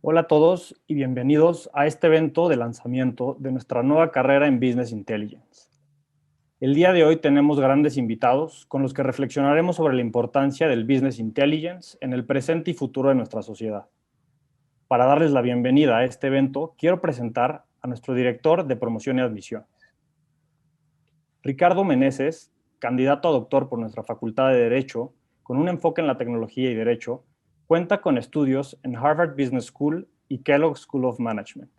Hola a todos y bienvenidos a este evento de lanzamiento de nuestra nueva carrera en Business Intelligence. El día de hoy tenemos grandes invitados con los que reflexionaremos sobre la importancia del Business Intelligence en el presente y futuro de nuestra sociedad. Para darles la bienvenida a este evento, quiero presentar a nuestro director de promoción y admisión. Ricardo Meneses, candidato a doctor por nuestra Facultad de Derecho, con un enfoque en la tecnología y derecho, cuenta con estudios en Harvard Business School y Kellogg School of Management.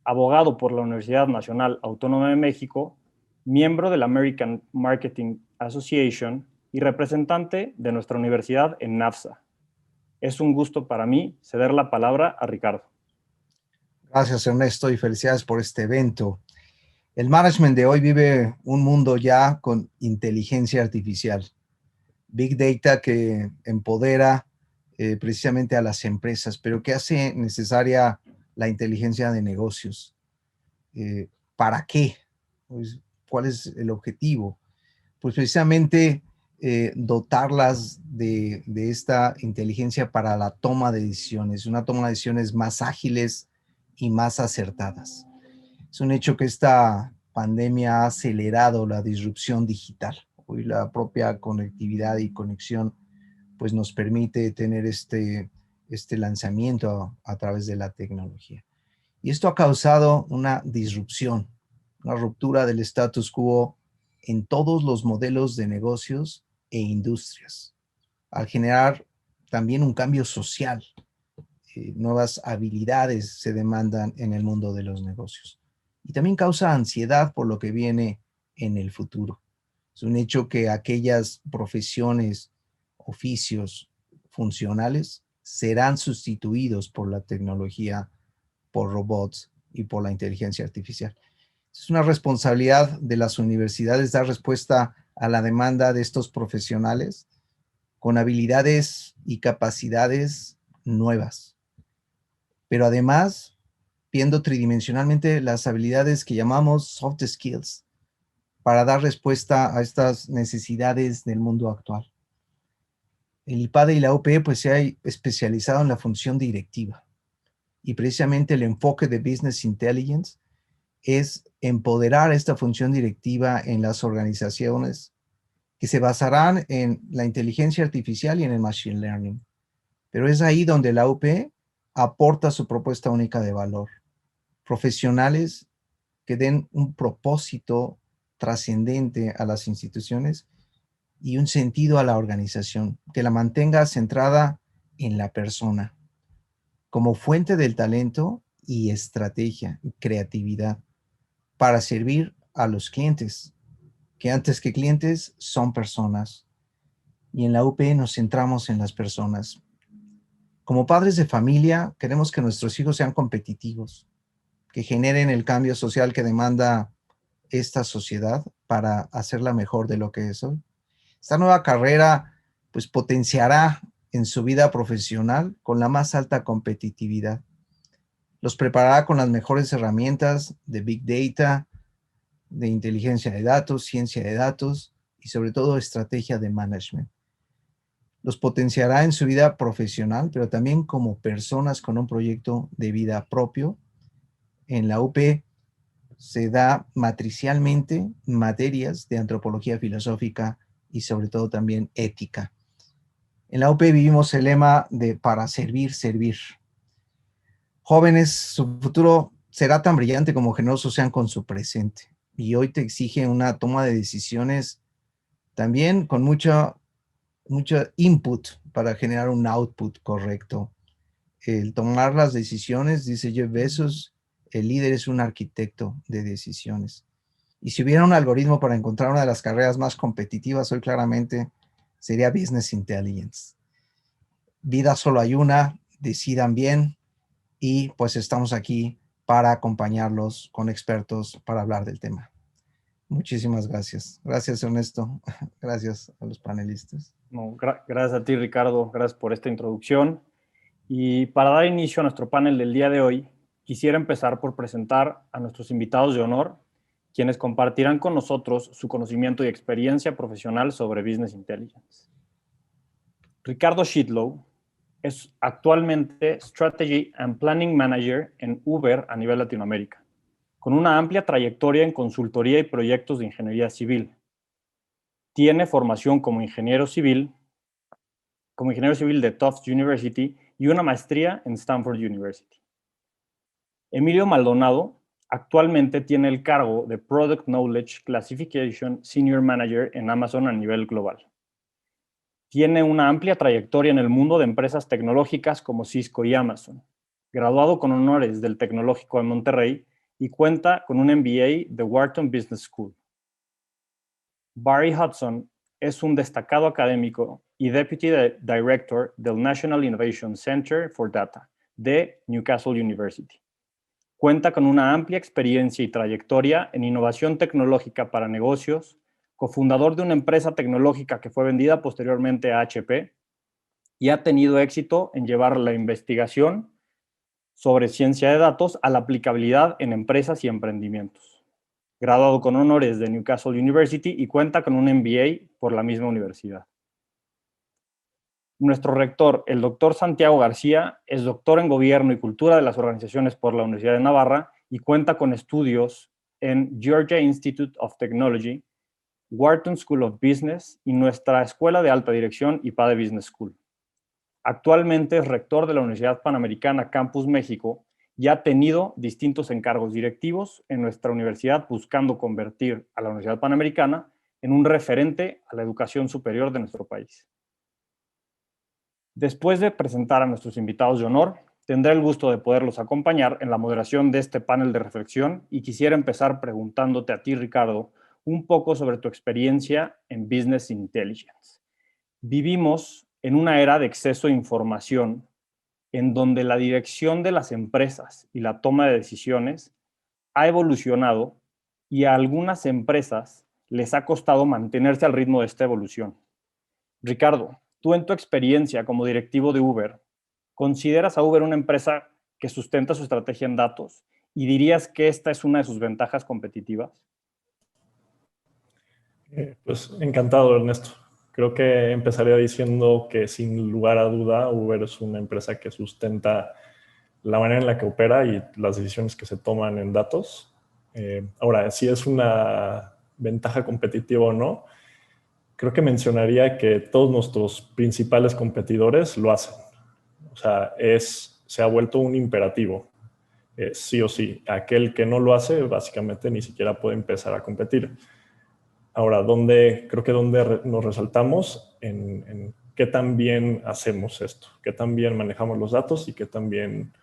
Abogado por la Universidad Nacional Autónoma de México, miembro de la American Marketing Association y representante de nuestra universidad en NAFSA. Es un gusto para mí ceder la palabra a Ricardo. Gracias, Ernesto, y felicidades por este evento. El management de hoy vive un mundo ya con inteligencia artificial, Big Data que empodera precisamente a las empresas, pero que hace necesaria la inteligencia de negocios. ¿Para qué? Pues, ¿cuál es el objetivo? Pues precisamente dotarlas de esta inteligencia para la toma de decisiones, una toma de decisiones más ágiles y más acertadas. Es un hecho que esta pandemia ha acelerado la disrupción digital. Hoy la propia conectividad y conexión pues nos permite tener este lanzamiento a través de la tecnología. Y esto ha causado una disrupción, una ruptura del status quo en todos los modelos de negocios e industrias, al generar también un cambio social. Nuevas habilidades se demandan en el mundo de los negocios. Y también causa ansiedad por lo que viene en el futuro. Es un hecho que aquellas profesiones, oficios funcionales serán sustituidos por la tecnología, por robots y por la inteligencia artificial. Es una responsabilidad de las universidades dar respuesta a la demanda de estos profesionales con habilidades y capacidades nuevas, pero además viendo tridimensionalmente las habilidades que llamamos soft skills para dar respuesta a estas necesidades del mundo actual. El IPADE y la UP pues se ha especializado en la función directiva y precisamente el enfoque de Business Intelligence es empoderar esta función directiva en las organizaciones que se basarán en la inteligencia artificial y en el machine learning. Pero es ahí donde la UP aporta su propuesta única de valor. Profesionales que den un propósito trascendente a las instituciones y un sentido a la organización, que la mantenga centrada en la persona como fuente del talento y estrategia y creatividad para servir a los clientes, que antes que clientes son personas. Y en la UP nos centramos en las personas. Como padres de familia, queremos que nuestros hijos sean competitivos, que generen el cambio social que demanda esta sociedad para hacerla mejor de lo que es hoy. Esta nueva carrera pues potenciará en su vida profesional con la más alta competitividad. Los preparará con las mejores herramientas de Big Data, de inteligencia de datos, ciencia de datos y sobre todo estrategia de management. Los potenciará en su vida profesional, pero también como personas con un proyecto de vida propio. En la UP se da matricialmente materias de antropología filosófica y sobre todo también ética. En la UP vivimos el lema de para servir, servir. Jóvenes, su futuro será tan brillante como generosos sean con su presente. Y hoy te exige una toma de decisiones también con mucho input para generar un output correcto. El tomar las decisiones, dice Jeff Bezos, el líder es un arquitecto de decisiones. Y si hubiera un algoritmo para encontrar una de las carreras más competitivas hoy claramente sería Business Intelligence. Vida solo hay una, decidan bien y pues estamos aquí para acompañarlos con expertos para hablar del tema. Muchísimas gracias. Gracias, Ernesto. Gracias a los panelistas. No, gracias a ti, Ricardo. Gracias por esta introducción. Y para dar inicio a nuestro panel del día de hoy, quisiera empezar por presentar a nuestros invitados de honor, quienes compartirán con nosotros su conocimiento y experiencia profesional sobre Business Intelligence. Ricardo Shitlow es actualmente Strategy and Planning Manager en Uber a nivel Latinoamérica, con una amplia trayectoria en consultoría y proyectos de ingeniería civil. Tiene formación como ingeniero civil de Tufts University y una maestría en Stanford University. Emilio Maldonado actualmente tiene el cargo de Product Knowledge Classification Senior Manager en Amazon a nivel global. Tiene una amplia trayectoria en el mundo de empresas tecnológicas como Cisco y Amazon. Graduado con honores del Tecnológico de Monterrey y cuenta con un MBA de Wharton Business School. Barry Hudson es un destacado académico y Deputy Director del National Innovation Center for Data de Newcastle University. Cuenta con una amplia experiencia y trayectoria en innovación tecnológica para negocios, cofundador de una empresa tecnológica que fue vendida posteriormente a HP y ha tenido éxito en llevar la investigación sobre ciencia de datos a la aplicabilidad en empresas y emprendimientos. Graduado con honores de Newcastle University y cuenta con un MBA por la misma universidad. Nuestro rector, el doctor Santiago García, es doctor en Gobierno y Cultura de las Organizaciones por la Universidad de Navarra y cuenta con estudios en Georgia Institute of Technology, Wharton School of Business y nuestra Escuela de Alta Dirección y PADE Business School. Actualmente es rector de la Universidad Panamericana Campus México y ha tenido distintos encargos directivos en nuestra universidad buscando convertir a la Universidad Panamericana en un referente a la educación superior de nuestro país. Después de presentar a nuestros invitados de honor, tendré el gusto de poderlos acompañar en la moderación de este panel de reflexión y quisiera empezar preguntándote a ti, Ricardo, un poco sobre tu experiencia en Business Intelligence. Vivimos en una era de exceso de información en donde la dirección de las empresas y la toma de decisiones ha evolucionado y a algunas empresas les ha costado mantenerse al ritmo de esta evolución. Ricardo, tú en tu experiencia como directivo de Uber, ¿consideras a Uber una empresa que sustenta su estrategia en datos y dirías que esta es una de sus ventajas competitivas? Pues encantado, Ernesto. Creo que empezaría diciendo que sin lugar a duda Uber es una empresa que sustenta la manera en la que opera y las decisiones que se toman en datos. Ahora, si es una ventaja competitiva o no, creo que mencionaría que todos nuestros principales competidores lo hacen. O sea, se ha vuelto un imperativo, sí o sí. Aquel que no lo hace, básicamente ni siquiera puede empezar a competir. Ahora, creo que donde nos resaltamos en qué tan bien hacemos esto, qué tan bien manejamos los datos y qué tan bien,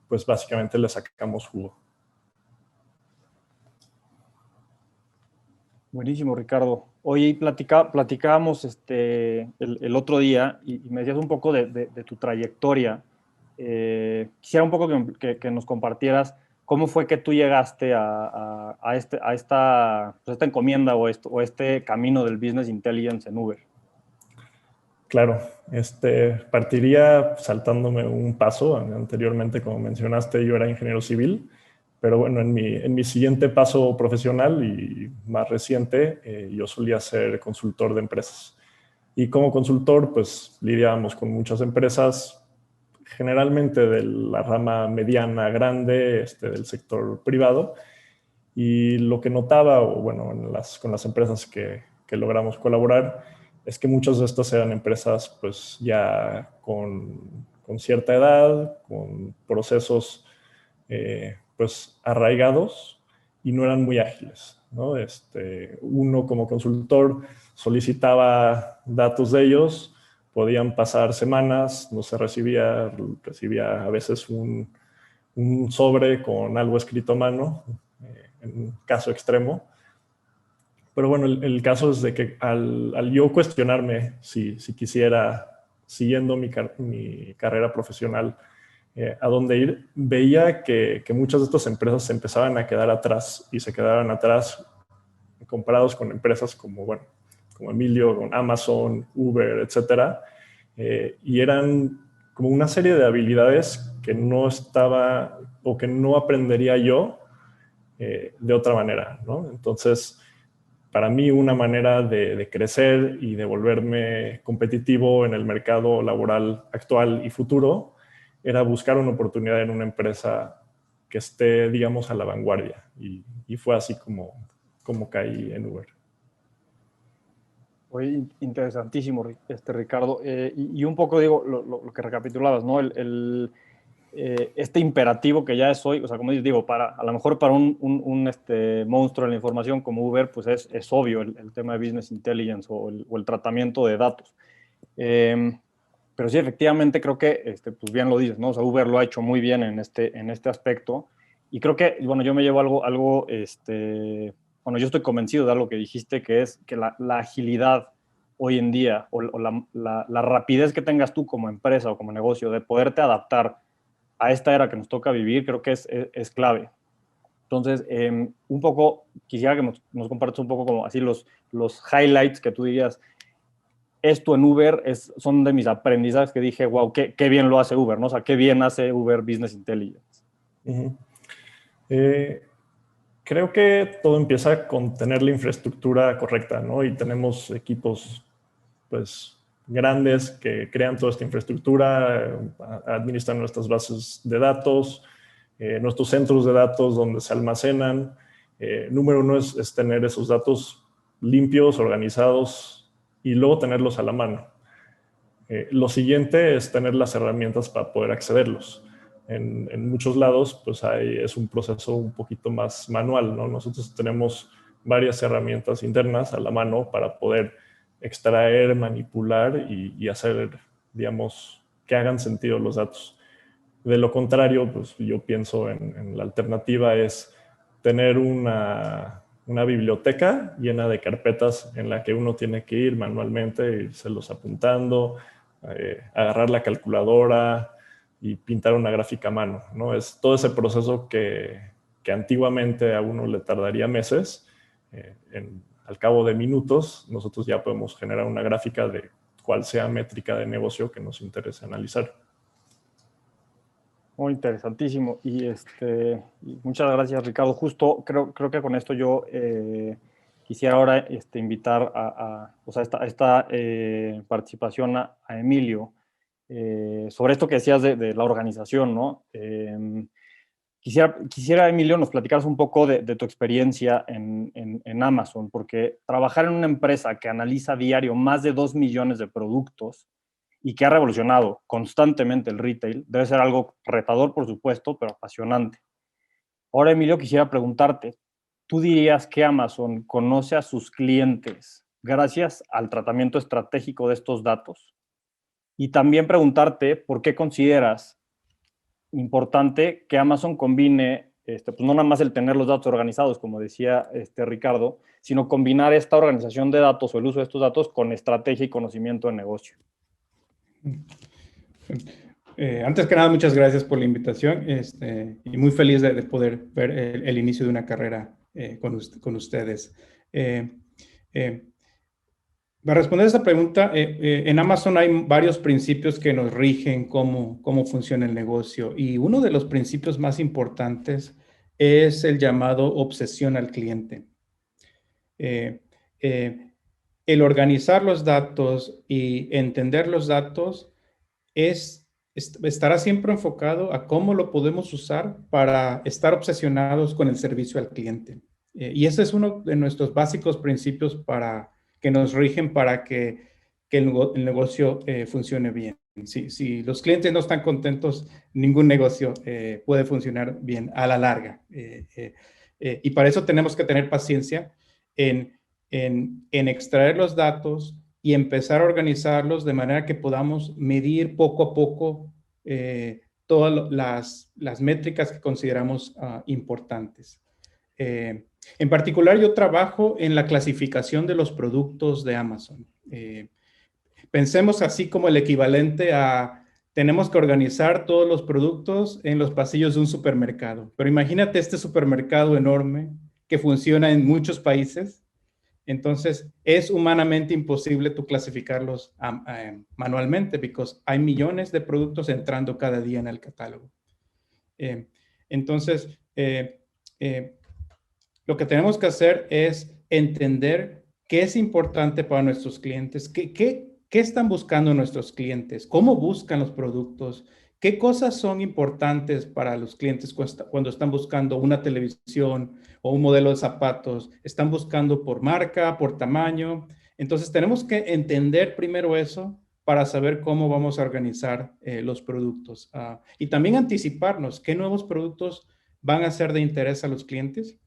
pues básicamente le sacamos jugo. Buenísimo, Ricardo. Oye, platicábamos el otro día y me decías un poco de tu trayectoria. Quisiera un poco que nos compartieras cómo fue que tú llegaste a esta encomienda o este camino del Business Intelligence en Uber. Claro, partiría saltándome un paso. Anteriormente, como mencionaste, yo era ingeniero civil, pero bueno, en mi siguiente paso profesional y más reciente, yo solía ser consultor de empresas. Y como consultor, pues lidiábamos con muchas empresas, generalmente de la rama mediana, grande, del sector privado. Y lo que notaba, o bueno, con las empresas que logramos colaborar, es que muchas de estas eran empresas pues ya con cierta edad, con procesos pues arraigados y no eran muy ágiles, ¿no? Uno como consultor solicitaba datos de ellos, podían pasar semanas, no se recibía a veces un sobre con algo escrito a mano, en un caso extremo. Pero bueno, el caso es de que al yo cuestionarme si quisiera, siguiendo mi carrera profesional, a dónde ir, veía que muchas de estas empresas se empezaban a quedar atrás y se quedaban atrás comparados con empresas como Emilio, con Amazon, Uber, etcétera. Y eran como una serie de habilidades que no estaba o que no aprendería yo de otra manera, ¿no? Entonces, para mí una manera de crecer y de volverme competitivo en el mercado laboral actual y futuro era buscar una oportunidad en una empresa que esté, digamos, a la vanguardia. Y fue así como caí en Uber. Oye, interesantísimo, Ricardo. Y un poco, digo, lo que recapitulabas, ¿no? Este imperativo que ya es hoy, o sea, como digo, a lo mejor para un monstruo de la información como Uber, pues es obvio el tema de business intelligence o el tratamiento de datos. Pero sí, efectivamente, creo que, pues bien lo dices, ¿no? O sea, Uber lo ha hecho muy bien en este aspecto. Y creo que, bueno, yo me llevo algo, bueno, yo estoy convencido de algo que dijiste, que es que la agilidad hoy en día o la rapidez que tengas tú como empresa o como negocio de poderte adaptar a esta era que nos toca vivir, creo que es clave. Entonces, un poco, quisiera que nos compartas un poco como así los highlights que tú dirías, esto en Uber son de mis aprendizajes que dije, wow, qué bien lo hace Uber, ¿no? O sea, qué bien hace Uber Business Intelligence. Uh-huh. Creo que todo empieza con tener la infraestructura correcta, ¿no? Y tenemos equipos, pues, grandes que crean toda esta infraestructura, administran nuestras bases de datos, nuestros centros de datos donde se almacenan. Número uno es tener esos datos limpios, organizados y luego tenerlos a la mano. Lo siguiente es tener las herramientas para poder accederlos. En muchos lados, pues es un proceso un poquito más manual, ¿no? Nosotros tenemos varias herramientas internas a la mano para poder extraer, manipular y hacer, digamos, que hagan sentido los datos. De lo contrario, pues yo pienso en la alternativa es tener una biblioteca llena de carpetas en la que uno tiene que ir manualmente, irselos apuntando, agarrar la calculadora y pintar una gráfica a mano, ¿no? Es todo ese proceso que antiguamente a uno le tardaría meses. Al cabo de minutos, nosotros ya podemos generar una gráfica de cuál sea métrica de negocio que nos interese analizar. Muy interesantísimo. Y muchas gracias, Ricardo. Justo creo que con esto yo quisiera ahora invitar o sea, esta participación a Emilio sobre esto que decías de la organización, ¿no? Quisiera, Emilio, nos platicaras un poco de tu experiencia en Amazon, porque trabajar en una empresa que analiza a diario más de 2 millones de productos y que ha revolucionado constantemente el retail, debe ser algo retador, por supuesto, pero apasionante. Ahora, Emilio, quisiera preguntarte, ¿tú dirías que Amazon conoce a sus clientes gracias al tratamiento estratégico de estos datos? Y también preguntarte por qué consideras importante que Amazon combine, pues no nada más el tener los datos organizados, como decía Ricardo, sino combinar esta organización de datos o el uso de estos datos con estrategia y conocimiento de negocio. Antes que nada, muchas gracias por la invitación y muy feliz de poder ver el inicio de una carrera con ustedes. Para responder a esta pregunta, en Amazon hay varios principios que nos rigen cómo funciona el negocio, y uno de los principios más importantes es el llamado obsesión al cliente. El organizar los datos y entender los datos estará siempre enfocado a cómo lo podemos usar para estar obsesionados con el servicio al cliente. Y ese es uno de nuestros básicos principios que nos rigen para que el negocio funcione bien. Si los clientes no están contentos, ningún negocio puede funcionar bien a la larga. Y para eso tenemos que tener paciencia en extraer los datos y empezar a organizarlos de manera que podamos medir poco a poco todas las métricas que consideramos importantes. En particular, yo trabajo en la clasificación de los productos de Amazon. Pensemos así como el equivalente a tenemos que organizar todos los productos en los pasillos de un supermercado. Pero imagínate este supermercado enorme que funciona en muchos países. Entonces, es humanamente imposible tú clasificarlos manualmente, porque hay millones de productos entrando cada día en el catálogo. Entonces, lo que tenemos que hacer es entender qué es importante para nuestros clientes, qué están buscando nuestros clientes, cómo buscan los productos, qué cosas son importantes para los clientes cuando están buscando una televisión o un modelo de zapatos, están buscando por marca, por tamaño. Entonces tenemos que entender primero eso para saber cómo vamos a organizar los productos. Y también anticiparnos qué nuevos productos van a ser de interés a los clientes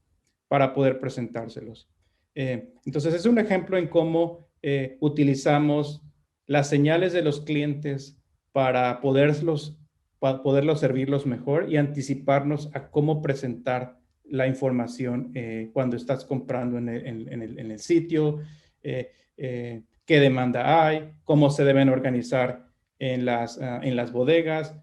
para poder presentárselos. Entonces es un ejemplo en cómo utilizamos las señales de los clientes para poderlos servirlos mejor y anticiparnos a cómo presentar la información cuando estás comprando en el sitio, qué demanda hay, cómo se deben organizar en las bodegas,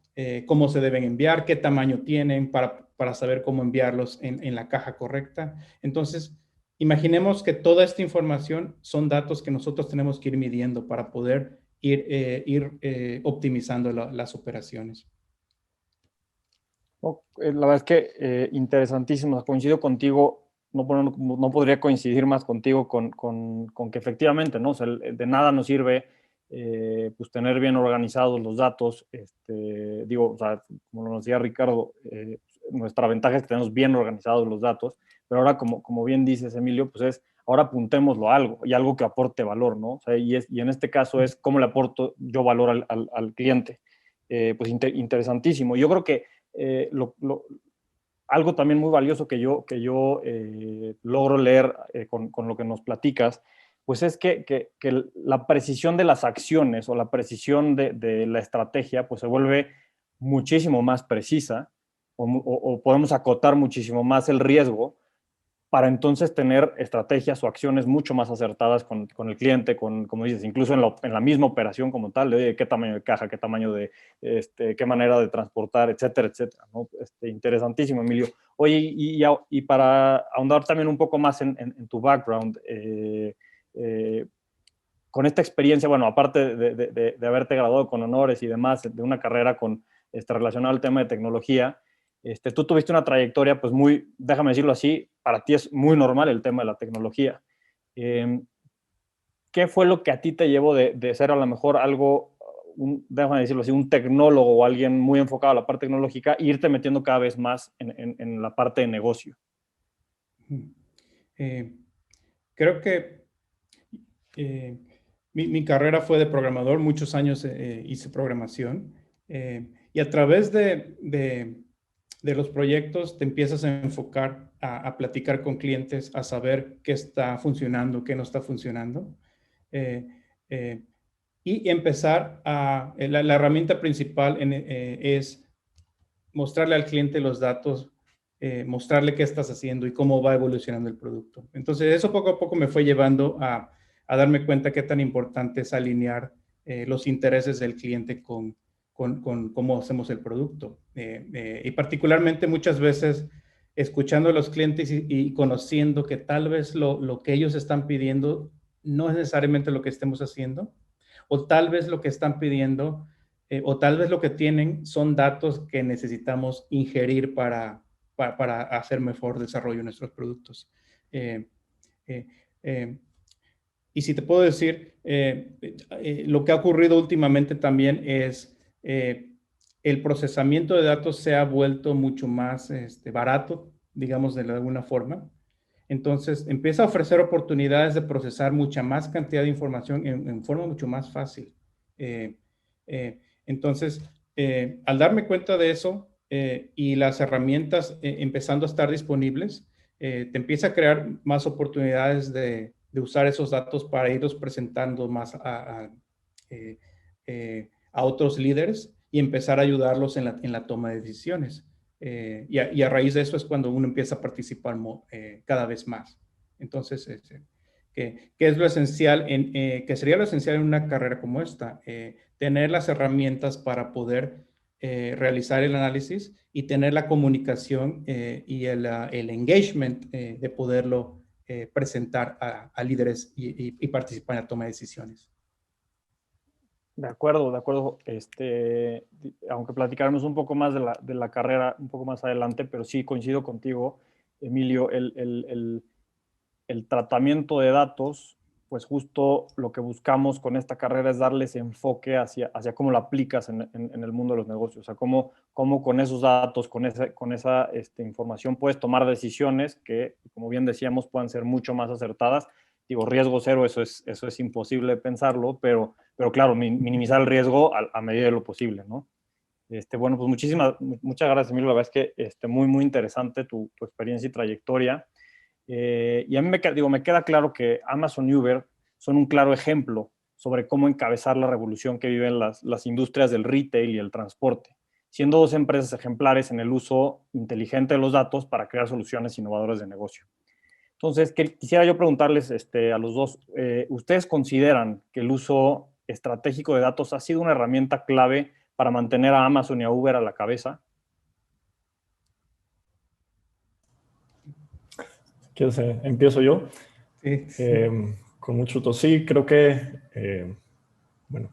cómo se deben enviar, qué tamaño tienen para saber cómo enviarlos en la caja correcta. Entonces, imaginemos que toda esta información son datos que nosotros tenemos que ir midiendo para poder ir optimizando las operaciones. La verdad es que interesantísimo, coincido contigo, no podría coincidir más contigo con que efectivamente, ¿no? O sea, de nada nos sirve pues tener bien organizados los datos, digo, o sea, como nos decía Ricardo, nuestra ventaja es que tenemos bien organizados los datos, pero ahora como bien dices, Emilio, pues ahora apuntémoslo a algo, y algo que aporte valor, ¿no? O sea, y en este caso es cómo le aporto yo valor al cliente. Pues interesantísimo. Yo creo que algo también muy valioso que yo logro leer con lo que nos platicas, pues es que la precisión de las acciones o la precisión de la estrategia pues se vuelve muchísimo más precisa o podemos acotar muchísimo más el riesgo para entonces tener estrategias o acciones mucho más acertadas con el cliente, como dices, incluso en la misma operación como tal, de qué tamaño de caja, qué tamaño de, qué manera de transportar, etcétera, etcétera, ¿no? Interesantísimo, Emilio. Oye, y para ahondar también un poco más en tu background, con esta experiencia, bueno, aparte de haberte graduado con honores y demás, de una carrera relacionada al tema de tecnología, tú tuviste una trayectoria, pues muy, déjame decirlo así, para ti es muy normal el tema de la tecnología. ¿Qué fue lo que a ti te llevó de ser a lo mejor algo, déjame decirlo así, un tecnólogo o alguien muy enfocado a la parte tecnológica e irte metiendo cada vez más en la parte de negocio? Creo que mi carrera fue de programador, muchos años hice programación y a través de los proyectos te empiezas a enfocar a platicar con clientes, a saber qué está funcionando, qué no está funcionando. Y empezar la herramienta principal es mostrarle al cliente los datos, mostrarle qué estás haciendo y cómo va evolucionando el producto. Entonces, eso poco a poco me fue llevando a darme cuenta qué tan importante es alinear los intereses del cliente con cómo hacemos el producto. Y particularmente muchas veces escuchando a los clientes y conociendo que tal vez lo que ellos están pidiendo no es necesariamente lo que estemos haciendo, o tal vez lo que están pidiendo o tal vez lo que tienen son datos que necesitamos ingerir para hacer mejor desarrollo de nuestros productos. Eh, eh, eh, y si te puedo decir, lo que ha ocurrido últimamente también es el procesamiento de datos se ha vuelto mucho más barato, digamos de alguna forma. Entonces, empieza a ofrecer oportunidades de procesar mucha más cantidad de información en forma mucho más fácil. Entonces, al darme cuenta de eso y las herramientas empezando a estar disponibles, te empieza a crear más oportunidades de usar esos datos para irlos presentando más a otros líderes y empezar a ayudarlos en la toma de decisiones. Y a raíz de eso es cuando uno empieza a participar cada vez más. Entonces, ¿qué es lo esencial? ¿Qué sería lo esencial en una carrera como esta? Tener las herramientas para poder realizar el análisis y tener la comunicación y el engagement de poderlo presentar a líderes y participar en la toma de decisiones. De acuerdo, de acuerdo. Aunque platicaremos un poco más de la carrera un poco más adelante, pero sí coincido contigo, Emilio, el tratamiento de datos, pues justo lo que buscamos con esta carrera es darles enfoque hacia cómo lo aplicas en el mundo de los negocios, o sea, cómo con esos datos, con esa información puedes tomar decisiones que, como bien decíamos, puedan ser mucho más acertadas. Digo, riesgo cero, eso es imposible pensarlo, pero claro, minimizar el riesgo a medida de lo posible, ¿no? Bueno, pues muchas gracias, Emilio. La verdad es que muy, muy interesante tu experiencia y trayectoria. Y a mí me queda claro que Amazon y Uber son un claro ejemplo sobre cómo encabezar la revolución que viven las industrias del retail y el transporte, siendo dos empresas ejemplares en el uso inteligente de los datos para crear soluciones innovadoras de negocio. Entonces, quisiera yo preguntarles a los dos, ¿ustedes consideran que el uso estratégico de datos ha sido una herramienta clave para mantener a Amazon y a Uber a la cabeza? ¿Quieres, empiezo yo? Sí. Con mucho gusto. Sí, creo que, bueno,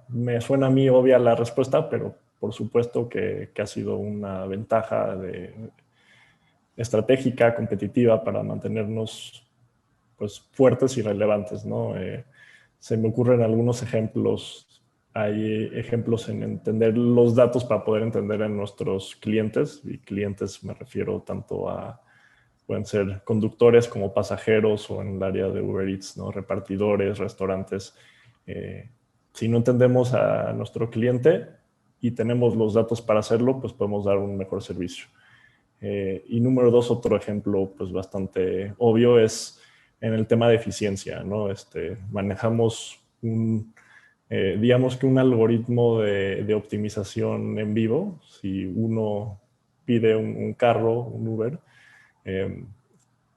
me suena a mí obvia la respuesta, pero por supuesto que ha sido una ventaja estratégica, competitiva para mantenernos pues, fuertes y relevantes, ¿no? Se me ocurren algunos ejemplos. Hay ejemplos en entender los datos para poder entender a nuestros clientes, y clientes me refiero tanto a, pueden ser conductores como pasajeros o en el área de Uber Eats, ¿no? Repartidores, restaurantes. Si no entendemos a nuestro cliente y tenemos los datos para hacerlo, pues podemos dar un mejor servicio. Y número dos, otro ejemplo pues bastante obvio es en el tema de eficiencia, ¿no? Manejamos digamos que un algoritmo de optimización en vivo. Si uno pide un carro, un Uber,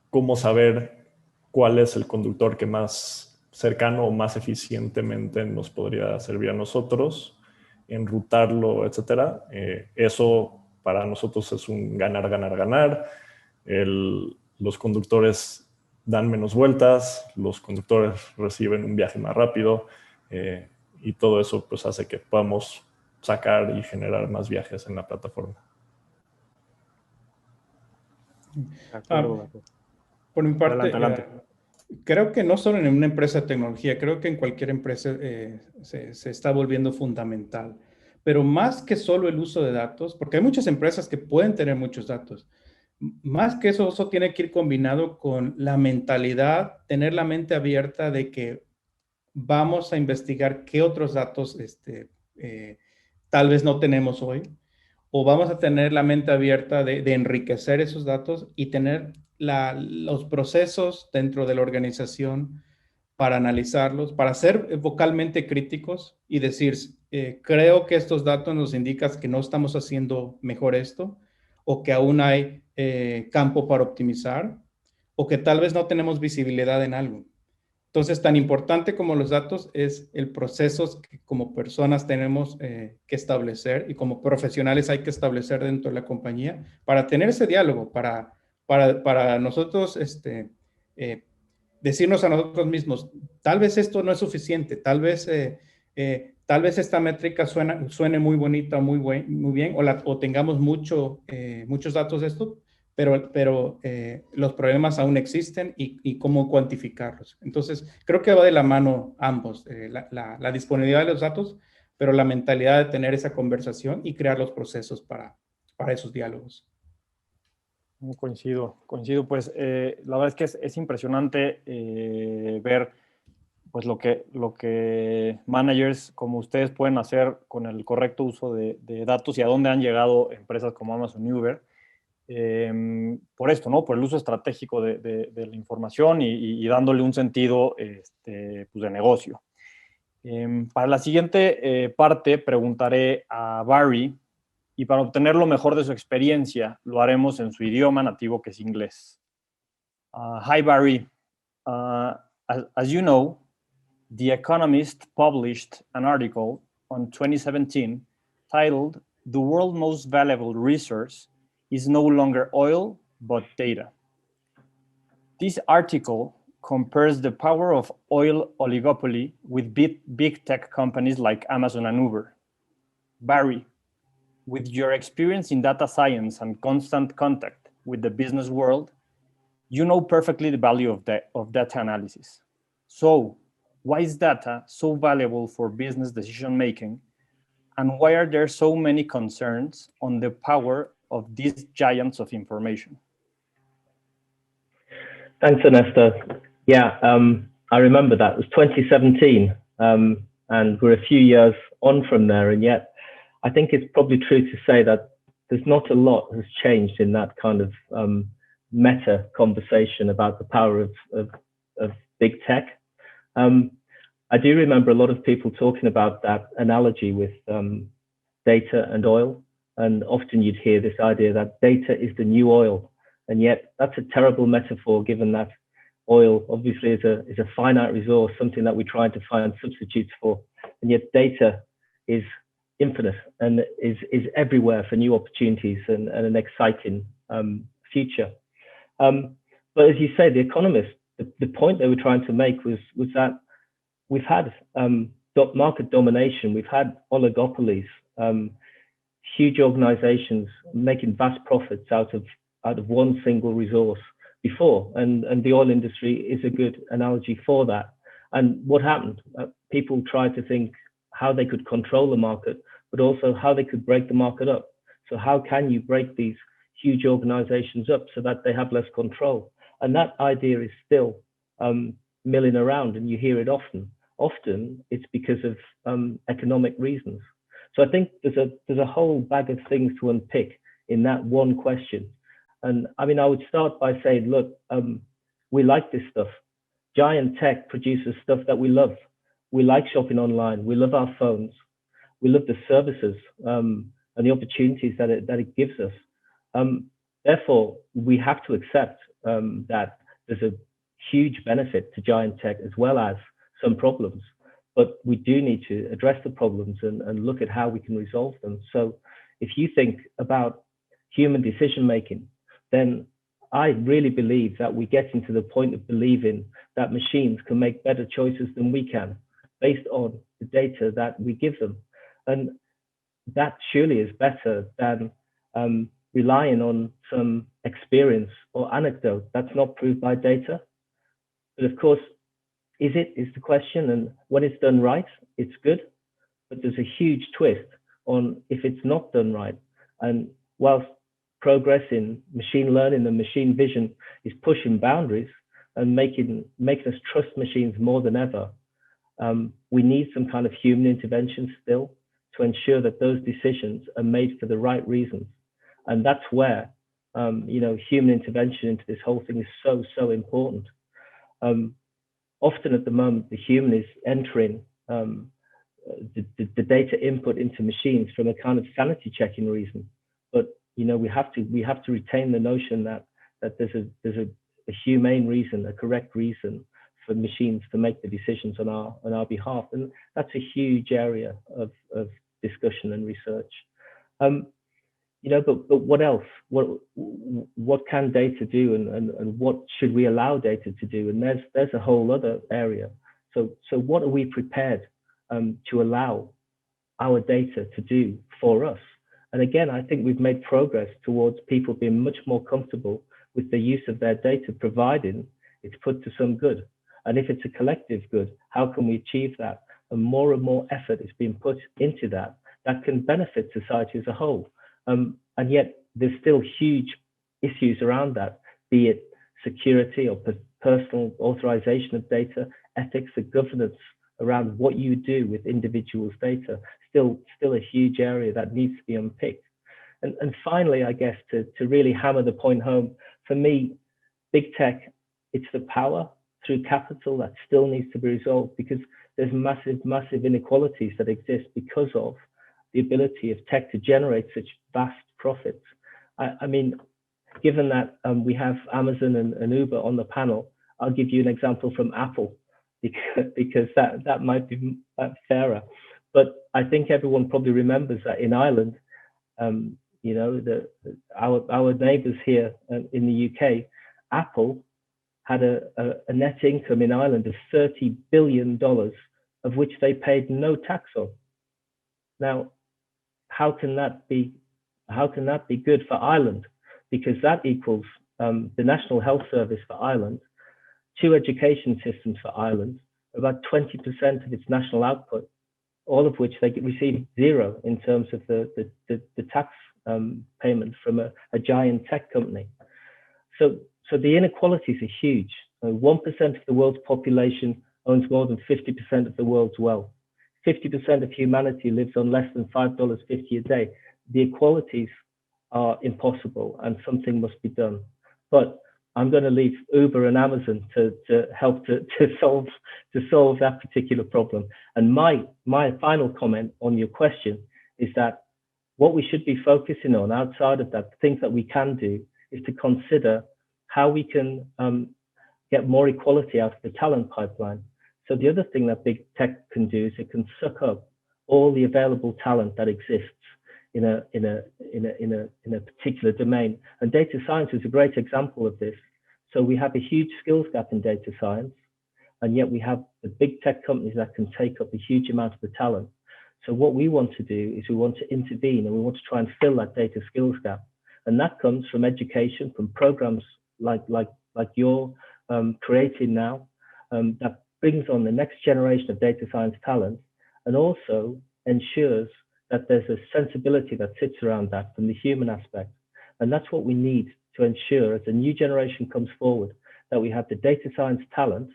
cómo saber cuál es el conductor que más cercano o más eficientemente nos podría servir a nosotros, enrutarlo, etcétera. Eso para nosotros es un ganar, ganar, ganar. Los conductores dan menos vueltas, los conductores reciben un viaje más rápido, y todo eso pues hace que podamos sacar y generar más viajes en la plataforma. Por mi parte, Adelante. creo que no solo en una empresa de tecnología, creo que en cualquier empresa se está volviendo fundamental. Pero más que solo el uso de datos, porque hay muchas empresas que pueden tener muchos datos, más que eso tiene que ir combinado con la mentalidad, tener la mente abierta de que vamos a investigar qué otros datos tal vez no tenemos hoy, o vamos a tener la mente abierta de enriquecer esos datos y tener los procesos dentro de la organización para analizarlos, para ser vocalmente críticos y decir, creo que estos datos nos indican que no estamos haciendo mejor esto, o que aún hay campo para optimizar, o que tal vez no tenemos visibilidad en algo. Entonces, tan importante como los datos es el proceso que como personas tenemos que establecer y como profesionales hay que establecer dentro de la compañía para tener ese diálogo, para nosotros decirnos a nosotros mismos, tal vez esto no es suficiente, tal vez esta métrica suene muy bonita, muy bien, o tengamos muchos datos de esto, pero los problemas aún existen y cómo cuantificarlos. Entonces, creo que va de la mano ambos, la disponibilidad de los datos, pero la mentalidad de tener esa conversación y crear los procesos para esos diálogos. Coincido. Pues la verdad es que es impresionante ver pues lo que managers como ustedes pueden hacer con el correcto uso de datos y a dónde han llegado empresas como Amazon y Uber. Por esto, ¿no? Por el uso estratégico de la información y dándole un sentido pues de negocio. Para la siguiente parte preguntaré a Barry y para obtener lo mejor de su experiencia lo haremos en su idioma nativo, que es inglés. Hi Barry, as you know, The Economist published an article on 2017 titled "The World's Most Valuable Resource is no longer oil, but data." This article compares the power of oil oligopoly with big tech companies like Amazon and Uber. Barry, with your experience in data science and constant contact with the business world, You know perfectly the value of data analysis. So, why is data so valuable for business decision making? And why are there so many concerns on the power of these giants of information? Thanks, Ernesto. Yeah, I remember that. It was 2017, and we're a few years on from there, and yet I think it's probably true to say that there's not a lot has changed in that kind of meta conversation about the power of big tech. I do remember a lot of people talking about that analogy with data and oil, and often you'd hear this idea that data is the new oil, and yet that's a terrible metaphor, given that oil obviously is a finite resource, something that we try to find substitutes for, and yet data is infinite and is everywhere for new opportunities and an exciting future. But as you say, The Economist, the point they were trying to make was that we've had market domination, we've had oligopolies, huge organizations making vast profits out of one single resource before, and the oil industry is a good analogy for that. And what happened? People tried to think how they could control the market, but also how they could break the market up. So how can you break these huge organizations up so that they have less control? And that idea is still milling around, and you hear it often. Often it's because of economic reasons. So I think there's a whole bag of things to unpick in that one question. And I mean, I would start by saying, look, we like this stuff. Giant tech produces stuff that we love. We like shopping online. We love our phones. We love the services and the opportunities that it gives us. Therefore, we have to accept that there's a huge benefit to giant tech as well as some problems. But we do need to address the problems and look at how we can resolve them. So if you think about human decision making, then I really believe that we're getting to the point of believing that machines can make better choices than we can, based on the data that we give them. And that surely is better than relying on some experience or anecdote that's not proved by data. But of course, is the question, and when it's done right, it's good. But there's a huge twist on if it's not done right. And whilst progress in machine learning and machine vision is pushing boundaries and making us trust machines more than ever, we need some kind of human intervention still to ensure that those decisions are made for the right reasons. And that's where human intervention into this whole thing is so important. Often at the moment, the human is entering the data input into machines from a kind of sanity checking reason. But we have to retain the notion that there's a humane reason, a correct reason for machines to make the decisions on our behalf, and that's a huge area of discussion and research. But what else? What can data do, and what should we allow data to do? And there's a whole other area. So what are we prepared to allow our data to do for us? And again, I think we've made progress towards people being much more comfortable with the use of their data, providing it's put to some good. And if it's a collective good, how can we achieve that? And more effort is being put into that can benefit society as a whole. And yet there's still huge issues around that, be it security or personal authorization of data, ethics, and governance around what you do with individuals' data, still a huge area that needs to be unpicked. And finally, I guess, to really hammer the point home, for me, big tech, it's the power through capital that still needs to be resolved, because there's massive inequalities that exist because of the ability of tech to generate such vast profits. I mean, given that we have Amazon and Uber on the panel, I'll give you an example from Apple, because that might be fairer. But I think everyone probably remembers that in Ireland, our neighbours here in the UK, Apple had a net income in Ireland of $30 billion, of which they paid no tax on. Now, how can that be good for Ireland? Because that equals the National Health Service for Ireland, 2 education systems for Ireland, about 20% of its national output, all of which they receive 0 in terms of the tax payment from a giant tech company. So the inequalities are huge. 1% of the world's population owns more than 50% of the world's wealth. 50% of humanity lives on less than $5.50 a day. The equalities are impossible and something must be done. But I'm going to leave Uber and Amazon to help to solve that particular problem. And my final comment on your question is that what we should be focusing on outside of that, things that we can do, is to consider how we can get more equality out of the talent pipeline. So the other thing that big tech can do is it can suck up all the available talent that exists in a particular domain. And data science is a great example of this. So we have a huge skills gap in data science, and yet we have the big tech companies that can take up a huge amount of the talent. So what we want to do is we want to intervene and we want to try and fill that data skills gap. And that comes from education, from programs like you're creating now, that brings on the next generation of data science talent, and also ensures that there's a sensibility that sits around that from the human aspect. And that's what we need to ensure as a new generation comes forward, that we have the data science talent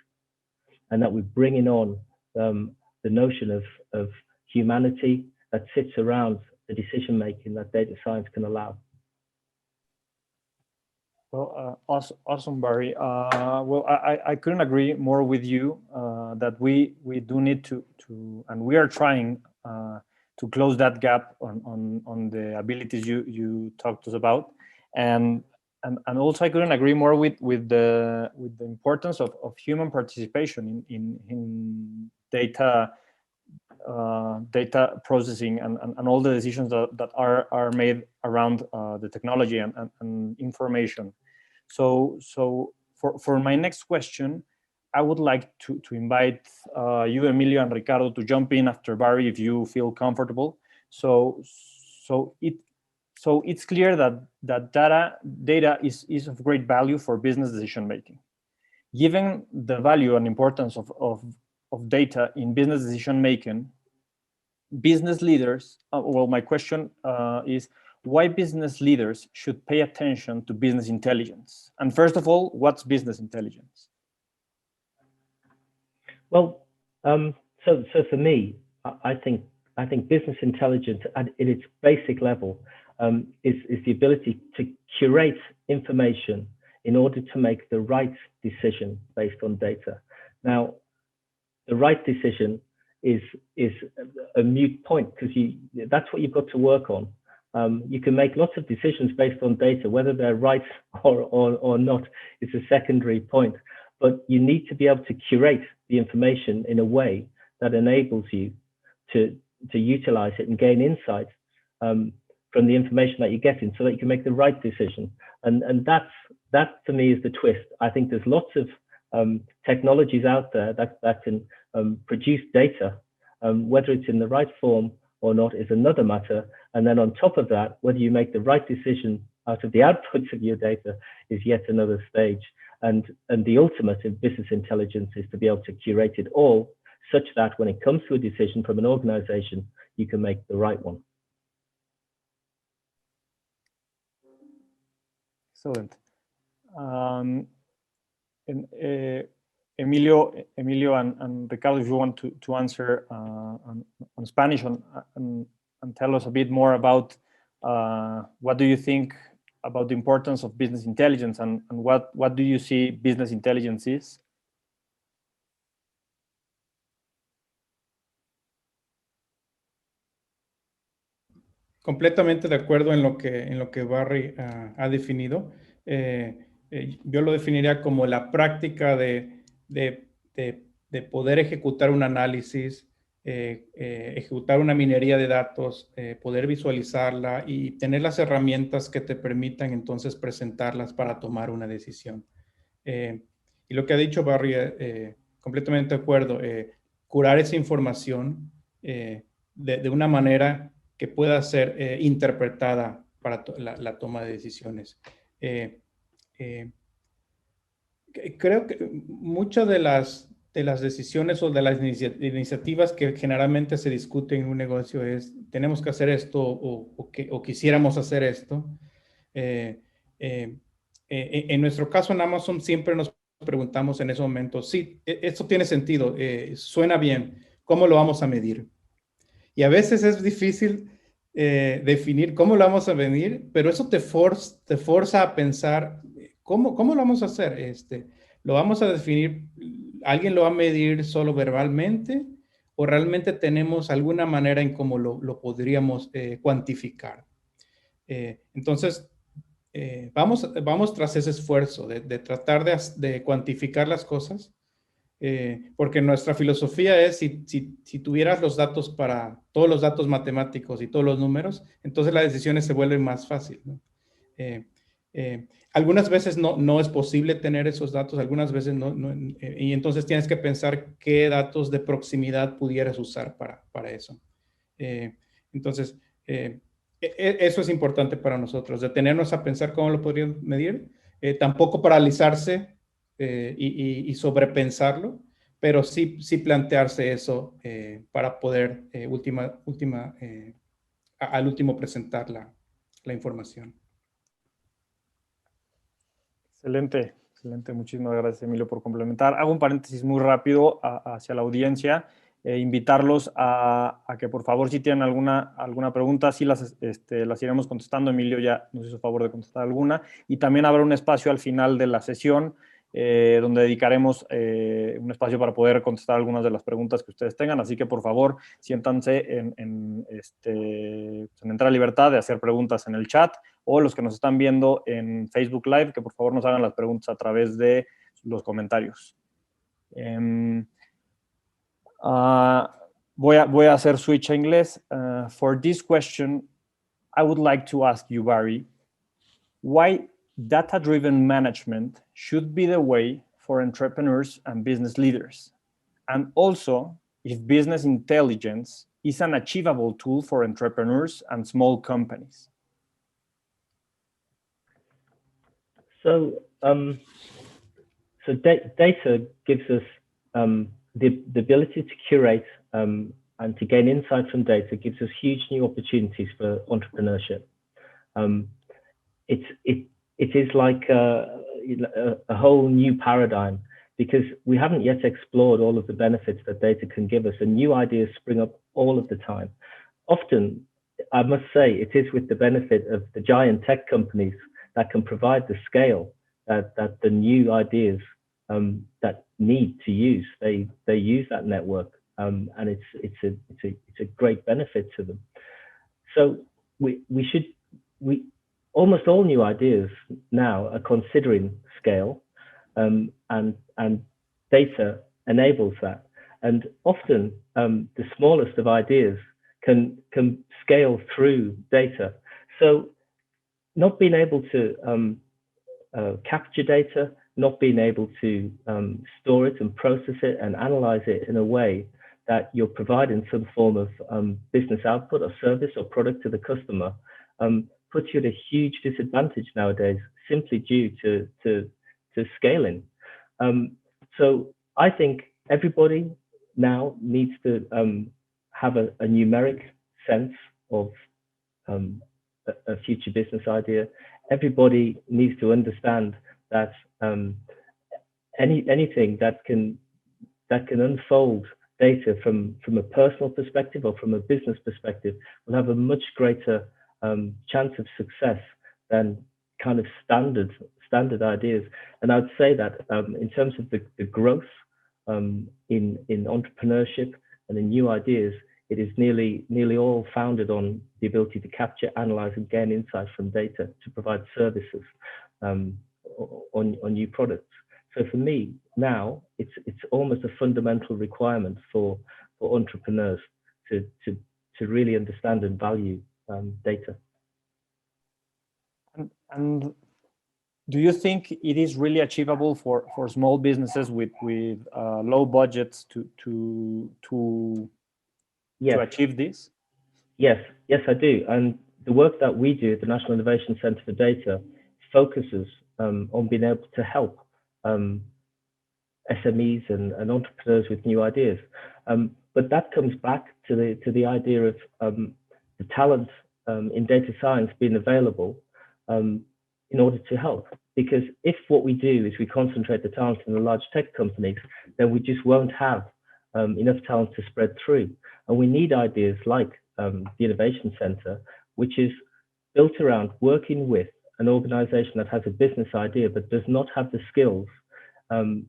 and that we're bringing on the notion of humanity that sits around the decision-making that data science can allow. Well, awesome, Barry. Well, I couldn't agree more with you that we do need to and we are trying to close that gap on the abilities you talked to us about, and also I couldn't agree more with the importance of human participation in data processing and all the decisions that are made around the technology and information. So for my next question, I would like to invite you, Emilio, and Ricardo to jump in after Barry if you feel comfortable. So it's clear that data is of great value for business decision making. Given the value and importance of data in business decision making, business leaders, well, my question is why business leaders should pay attention to business intelligence? And first of all, what's business intelligence? Well, so for me, I think business intelligence at its basic level is the ability to curate information in order to make the right decision based on data. Now, the right decision is a moot point because that's what you've got to work on. You can make lots of decisions based on data, whether they're right or not is a secondary point. But you need to be able to curate the information in a way that enables you to utilize it and gain insight from the information that you're getting so that you can make the right decision. And that for me is the twist. I think there's lots of technologies out there that can produce data, whether it's in the right form or not is another matter. And then on top of that, whether you make the right decision out of the outputs of your data is yet another stage. And the ultimate in business intelligence is to be able to curate it all such that when it comes to a decision from an organization, you can make the right one. Excellent. Emilio and Ricardo, if you want to answer on Spanish and tell us a bit more about what do you think about the importance of business intelligence and what do you see business intelligence is? Completamente de acuerdo en lo que Barry ha definido. Yo lo definiría como la práctica de poder ejecutar un análisis, ejecutar una minería de datos, poder visualizarla y tener las herramientas que te permitan entonces presentarlas para tomar una decisión. Y lo que ha dicho Barry, completamente de acuerdo, curar esa información de una manera que pueda ser interpretada para la toma de decisiones. creo que muchas de las decisiones o de las iniciativas que generalmente se discuten en un negocio es, tenemos que hacer esto o quisiéramos hacer esto. En nuestro caso en Amazon siempre nos preguntamos en ese momento, sí, esto tiene sentido, suena bien, ¿cómo lo vamos a medir? Y a veces es difícil definir cómo lo vamos a medir, pero eso te forza a pensar, ¿cómo lo vamos a hacer? ¿Lo vamos a definir? ¿Alguien lo va a medir solo verbalmente? ¿O realmente tenemos alguna manera en cómo lo podríamos cuantificar? Entonces, vamos tras ese esfuerzo de tratar de cuantificar las cosas, porque nuestra filosofía es, si tuvieras los datos para todos los datos matemáticos y todos los números, entonces las decisiones se vuelven más fáciles, ¿no? Algunas veces no es posible tener esos datos, algunas veces no, y entonces tienes que pensar qué datos de proximidad pudieras usar para eso. Entonces, eso es importante para nosotros, detenernos a pensar cómo lo podrían medir, tampoco paralizarse y sobrepensarlo, pero sí plantearse eso para poder al último presentar la información. Excelente, excelente. Muchísimas gracias, Emilio, por complementar. Hago un paréntesis muy rápido hacia la audiencia. Invitarlos a que, por favor, si tienen alguna pregunta, sí las iremos contestando. Emilio ya nos hizo favor de contestar alguna. Y también habrá un espacio al final de la sesión donde dedicaremos un espacio para poder contestar algunas de las preguntas que ustedes tengan. Así que, por favor, siéntanse en entera libertad de hacer preguntas en el chat, o los que nos están viendo en Facebook Live, que por favor nos hagan las preguntas a través de los comentarios. Voy a hacer switch a inglés. For this question, I would like to ask you, Barry, why data-driven management should be the way for entrepreneurs and business leaders, and also if business intelligence is an achievable tool for entrepreneurs and small companies. So, data gives us the ability to curate and to gain insight from data, gives us huge new opportunities for entrepreneurship. It is like a whole new paradigm, because we haven't yet explored all of the benefits that data can give us, and new ideas spring up all of the time. Often, I must say, it is with the benefit of the giant tech companies that can provide the scale that the new ideas that need to use. They use that network, and it's a great benefit to them. So almost all new ideas now are considering scale, and data enables that. And often the smallest of ideas can scale through data. So not being able to capture data, not being able to store it and process it and analyze it in a way that you're providing some form of business output or service or product to the customer, puts you at a huge disadvantage nowadays, simply due to scaling. So I think everybody now needs to have a numeric sense of a future business idea. Everybody needs to understand that anything that can unfold data from a personal perspective or from a business perspective will have a much greater chance of success than kind of standard ideas. And I'd say that in terms of the growth in entrepreneurship and in new ideas, it is nearly all founded on the ability to capture, analyze, and gain insights from data to provide services on new products. So for me now, it's almost a fundamental requirement for entrepreneurs to really understand and value data. And do you think it is really achievable for small businesses with low budgets to achieve this? Yes, I do. And the work that we do at the National Innovation Center for Data focuses on being able to help SMEs and entrepreneurs with new ideas. But that comes back to the idea of the talent in data science being available in order to help. Because if what we do is we concentrate the talent in the large tech companies, then we just won't have enough talent to spread through. And we need ideas like the Innovation Center, which is built around working with an organization that has a business idea but does not have the skills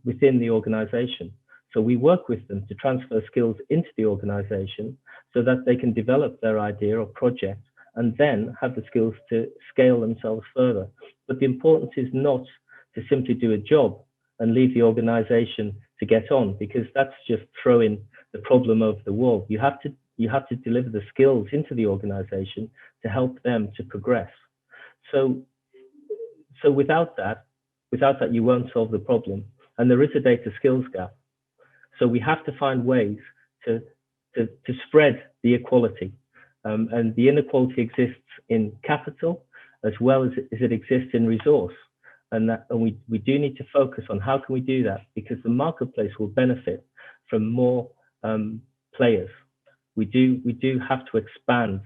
within the organization. So we work with them to transfer skills into the organization so that they can develop their idea or project and then have the skills to scale themselves further. But the importance is not to simply do a job and leave the organization to get on, because that's just throwing the problem over the wall. You have to deliver the skills into the organization to help them to progress. So without that, you won't solve the problem. And there is a data skills gap. So we have to find ways to spread the equality. And the inequality exists in capital as well as it exists in resource. And we do need to focus on how can we do that, because the marketplace will benefit from more players. We do have to expand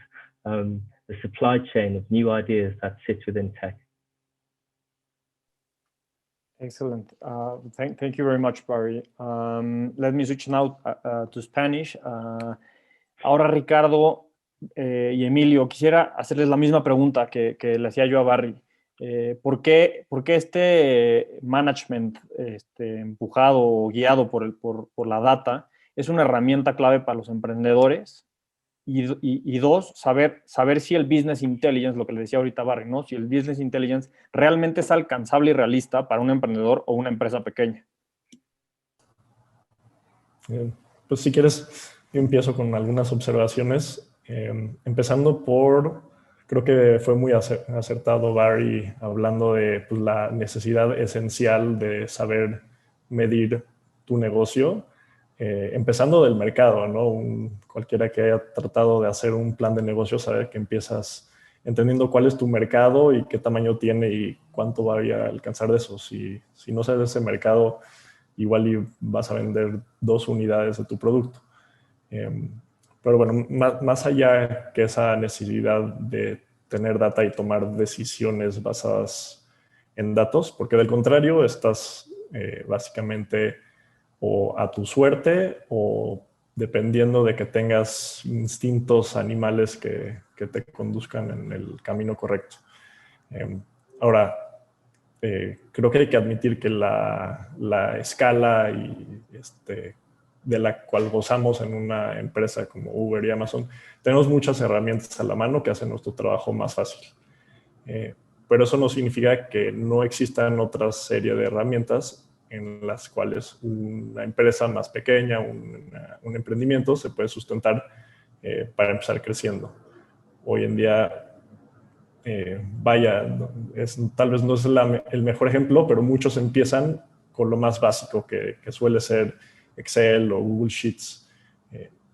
the supply chain of new ideas that sits within tech. Excellent. Thank you very much, Barry. Let me switch now to Spanish. Ahora, Ricardo y Emilio, quisiera hacerles la misma pregunta que le hacía yo a Barry. ¿Por qué este management empujado o guiado por la data es una herramienta clave para los emprendedores? Y dos, saber si el business intelligence, lo que le decía ahorita Barry, ¿no? Si el business intelligence realmente es alcanzable y realista para un emprendedor o una empresa pequeña. Bien. Pues si quieres, yo empiezo con algunas observaciones, empezando por, creo que fue muy acertado Barry hablando de pues, la necesidad esencial de saber medir tu negocio. Empezando del mercado, ¿no? Cualquiera que haya tratado de hacer un plan de negocio sabe que empiezas entendiendo cuál es tu mercado y qué tamaño tiene y cuánto va a alcanzar de eso. Si no sabes ese mercado, igual y vas a vender 2 unidades de tu producto. Pero bueno, más allá que esa necesidad de tener data y tomar decisiones basadas en datos, porque del contrario estás básicamente o a tu suerte o dependiendo de que tengas instintos animales que te conduzcan en el camino correcto. Ahora, creo que hay que admitir que la escala de la cual gozamos en una empresa como Uber y Amazon, tenemos muchas herramientas a la mano que hacen nuestro trabajo más fácil. Pero eso no significa que no existan otra serie de herramientas en las cuales una empresa más pequeña, un emprendimiento se puede sustentar para empezar creciendo. Hoy en día, tal vez no es el mejor ejemplo, pero muchos empiezan con lo más básico que suele ser Excel o Google Sheets.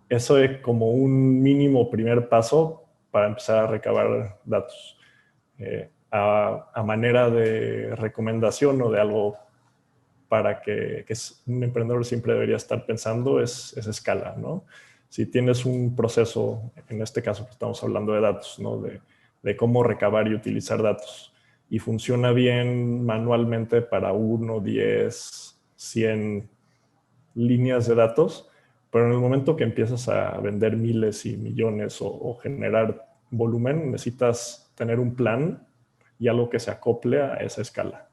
Eso es como un mínimo primer paso para empezar a recabar datos. A manera de recomendación o de algo para que un emprendedor siempre debería estar pensando es escala, ¿no? Si tienes un proceso, en este caso estamos hablando de datos, ¿no? De cómo recabar y utilizar datos, y funciona bien manualmente para 1, 10, 100 líneas de datos, pero en el momento que empiezas a vender miles y millones o generar volumen, necesitas tener un plan y algo que se acople a esa escala.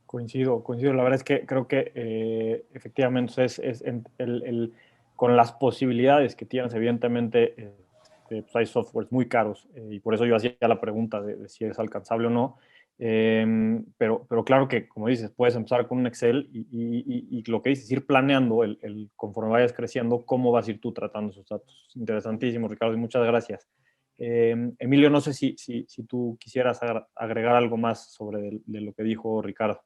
Coincido. La verdad es que creo que efectivamente con las posibilidades que tienes, evidentemente, pues hay softwares muy caros y por eso yo hacía la pregunta de si es alcanzable o no. Pero claro que, como dices, puedes empezar con un Excel y lo que dices, ir planeando conforme vayas creciendo, cómo vas a ir tú tratando esos datos. Interesantísimo, Ricardo, y muchas gracias. Emilio, no sé si tú quisieras agregar algo más sobre de lo que dijo Ricardo.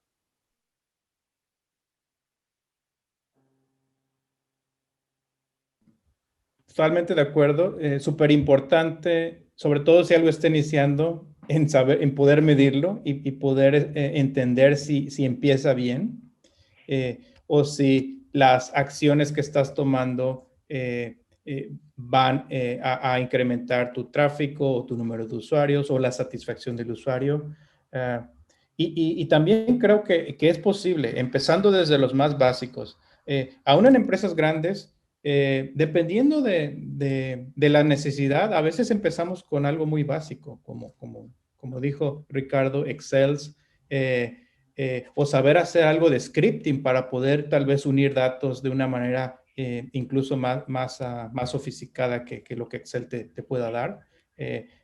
Totalmente de acuerdo. Súper importante, sobre todo si algo está iniciando, en poder medirlo y poder entender si empieza bien o si las acciones que estás tomando van a incrementar tu tráfico o tu número de usuarios o la satisfacción del usuario. Y también creo que es posible, empezando desde los más básicos. Aún en empresas grandes, dependiendo de la necesidad, a veces empezamos con algo muy básico, como dijo Ricardo, Excel, o saber hacer algo de scripting para poder tal vez unir datos de una manera incluso más sofisticada que lo que Excel te pueda dar.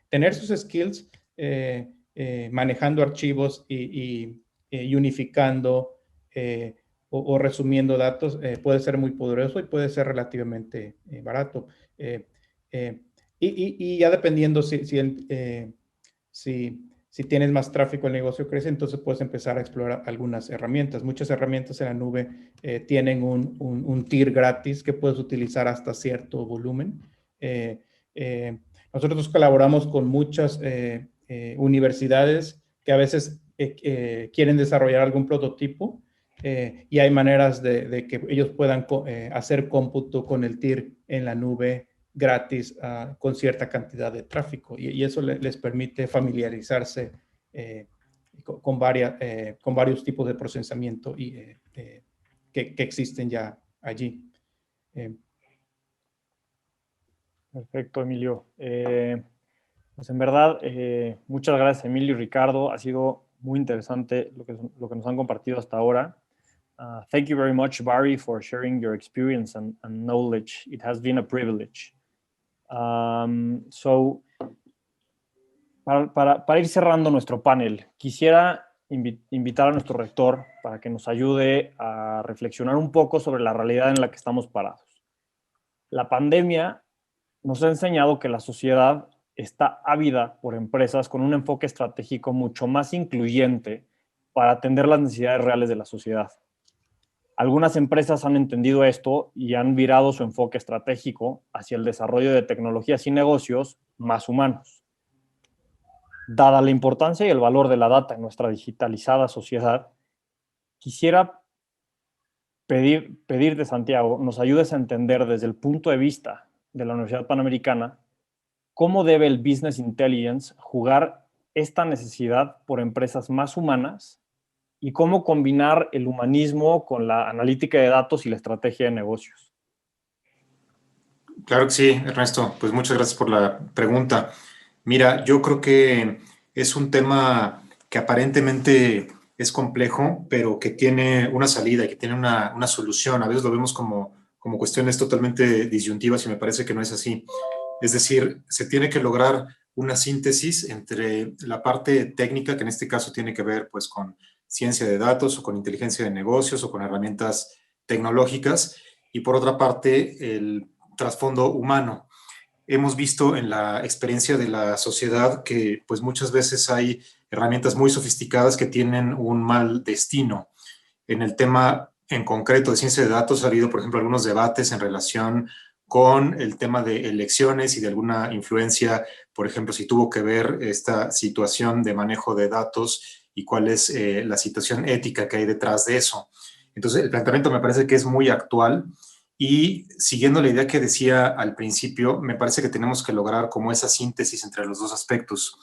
Tener sus skills manejando archivos y unificando o resumiendo datos puede ser muy poderoso y puede ser relativamente barato. Y ya dependiendo si tienes más tráfico, el negocio crece, entonces puedes empezar a explorar algunas herramientas. Muchas herramientas en la nube tienen un tier gratis que puedes utilizar hasta cierto volumen. Nosotros colaboramos con muchas universidades que a veces quieren desarrollar algún prototipo y hay maneras de que ellos puedan hacer cómputo con el tier en la nube gratis con cierta cantidad de tráfico y eso les permite familiarizarse con varios tipos de procesamiento que existen ya allí. Perfecto, Emilio. Pues en verdad, muchas gracias, Emilio y Ricardo. Ha sido muy interesante lo que nos han compartido hasta ahora. Thank you very much, Barry, for sharing your experience and knowledge. It has been a privilege. Para ir cerrando nuestro panel, quisiera invitar a nuestro rector para que nos ayude a reflexionar un poco sobre la realidad en la que estamos parados. La pandemia nos ha enseñado que la sociedad está ávida por empresas con un enfoque estratégico mucho más incluyente para atender las necesidades reales de la sociedad. Algunas empresas han entendido esto y han virado su enfoque estratégico hacia el desarrollo de tecnologías y negocios más humanos. Dada la importancia y el valor de la data en nuestra digitalizada sociedad, quisiera pedirte, Santiago, nos ayudes a entender desde el punto de vista de la Universidad Panamericana cómo debe el Business Intelligence jugar esta necesidad por empresas más humanas y cómo combinar el humanismo con la analítica de datos y la estrategia de negocios. Claro que sí, Ernesto. Pues muchas gracias por la pregunta. Mira, yo creo que es un tema que aparentemente es complejo, pero que tiene una salida y que tiene una solución. A veces lo vemos como cuestiones totalmente disyuntivas y me parece que no es así. Es decir, se tiene que lograr una síntesis entre la parte técnica, que en este caso tiene que ver pues con ciencia de datos o con inteligencia de negocios o con herramientas tecnológicas, y por otra parte el trasfondo humano. Hemos visto en la experiencia de la sociedad que pues muchas veces hay herramientas muy sofisticadas que tienen un mal destino. En el tema en concreto de ciencia de datos ha habido, por ejemplo, algunos debates en relación con el tema de elecciones y de alguna influencia, por ejemplo, si tuvo que ver esta situación de manejo de datos y cuál es la situación ética que hay detrás de eso. Entonces, el planteamiento me parece que es muy actual y siguiendo la idea que decía al principio, me parece que tenemos que lograr como esa síntesis entre los dos aspectos.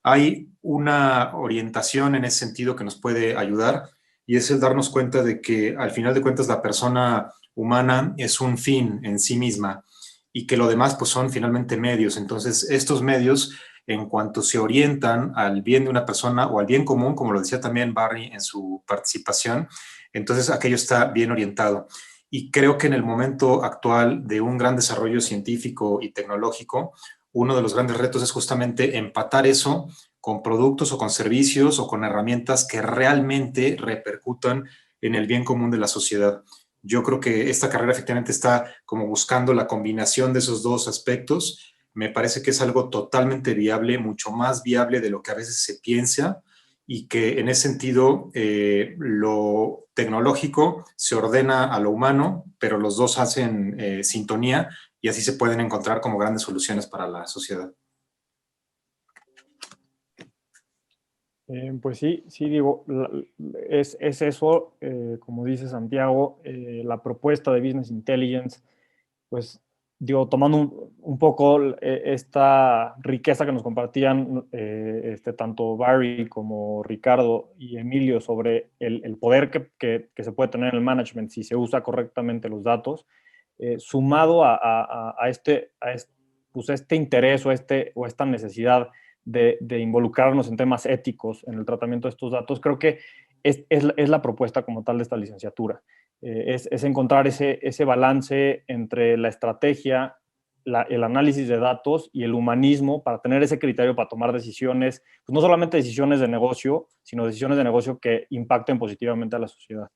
Hay una orientación en ese sentido que nos puede ayudar y es el darnos cuenta de que al final de cuentas la persona humana es un fin en sí misma y que lo demás pues son finalmente medios. Entonces estos medios, en cuanto se orientan al bien de una persona o al bien común, como lo decía también Barry en su participación, entonces aquello está bien orientado. Y creo que en el momento actual de un gran desarrollo científico y tecnológico, uno de los grandes retos es justamente empatar eso con productos o con servicios o con herramientas que realmente repercutan en el bien común de la sociedad. Yo creo que esta carrera efectivamente está como buscando la combinación de esos dos aspectos. Me parece que es algo totalmente viable, mucho más viable de lo que a veces se piensa, y que en ese sentido lo tecnológico se ordena a lo humano, pero los dos hacen sintonía y así se pueden encontrar como grandes soluciones para la sociedad. Pues sí, sí, digo, es eso, como dice Santiago, la propuesta de Business Intelligence, pues digo, tomando un poco esta riqueza que nos compartían tanto Barry como Ricardo y Emilio sobre el poder que se puede tener en el management si se usa correctamente los datos, sumado pues, este interés o esta necesidad de involucrarnos en temas éticos en el tratamiento de estos datos, creo que es la propuesta como tal de esta licenciatura. Es encontrar ese balance entre la estrategia, el análisis de datos y el humanismo para tener ese criterio para tomar decisiones, pues no solamente decisiones de negocio, sino decisiones de negocio que impacten positivamente a la sociedad.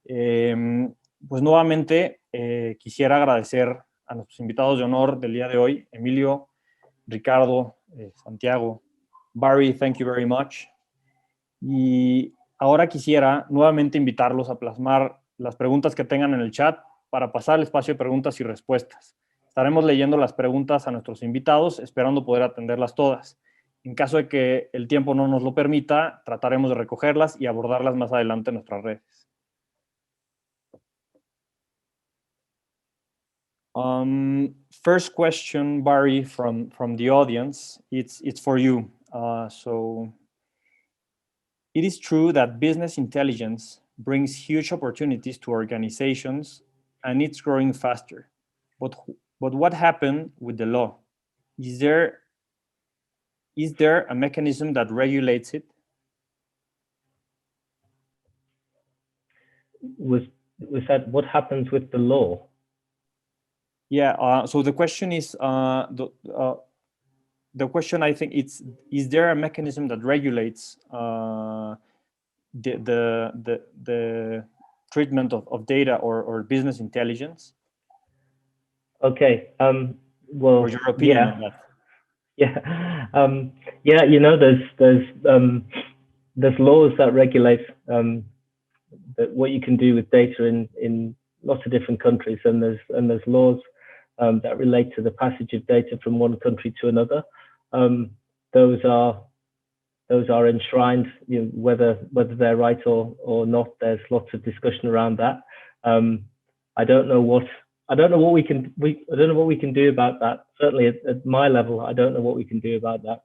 Pues nuevamente quisiera agradecer a nuestros invitados de honor del día de hoy, Emilio, Ricardo, Santiago, Barry, thank you very much. Y ahora quisiera nuevamente invitarlos a plasmar las preguntas que tengan en el chat para pasar el espacio de preguntas y respuestas. Estaremos leyendo las preguntas a nuestros invitados, esperando poder atenderlas todas. En caso de que el tiempo no nos lo permita, trataremos de recogerlas y abordarlas más adelante en nuestras redes. First question, Barry, from the audience. It's for you. So it is true that business intelligence brings huge opportunities to organizations and it's growing faster. But what happened with the law? Is there a mechanism that regulates it? Was that what happens with the law? Yeah, so the question is, the question I think is there a mechanism that regulates the treatment of data or business intelligence? Okay. Well, or your opinion on that? Yeah. Yeah. You know, there's laws that regulate what you can do with data in lots of different countries, and there's laws that relate to the passage of data from one country to another. Those are enshrined, you know, whether they're right or not. There's lots of discussion around that. I don't know what we can do about that. Certainly at my level, I don't know what we can do about that.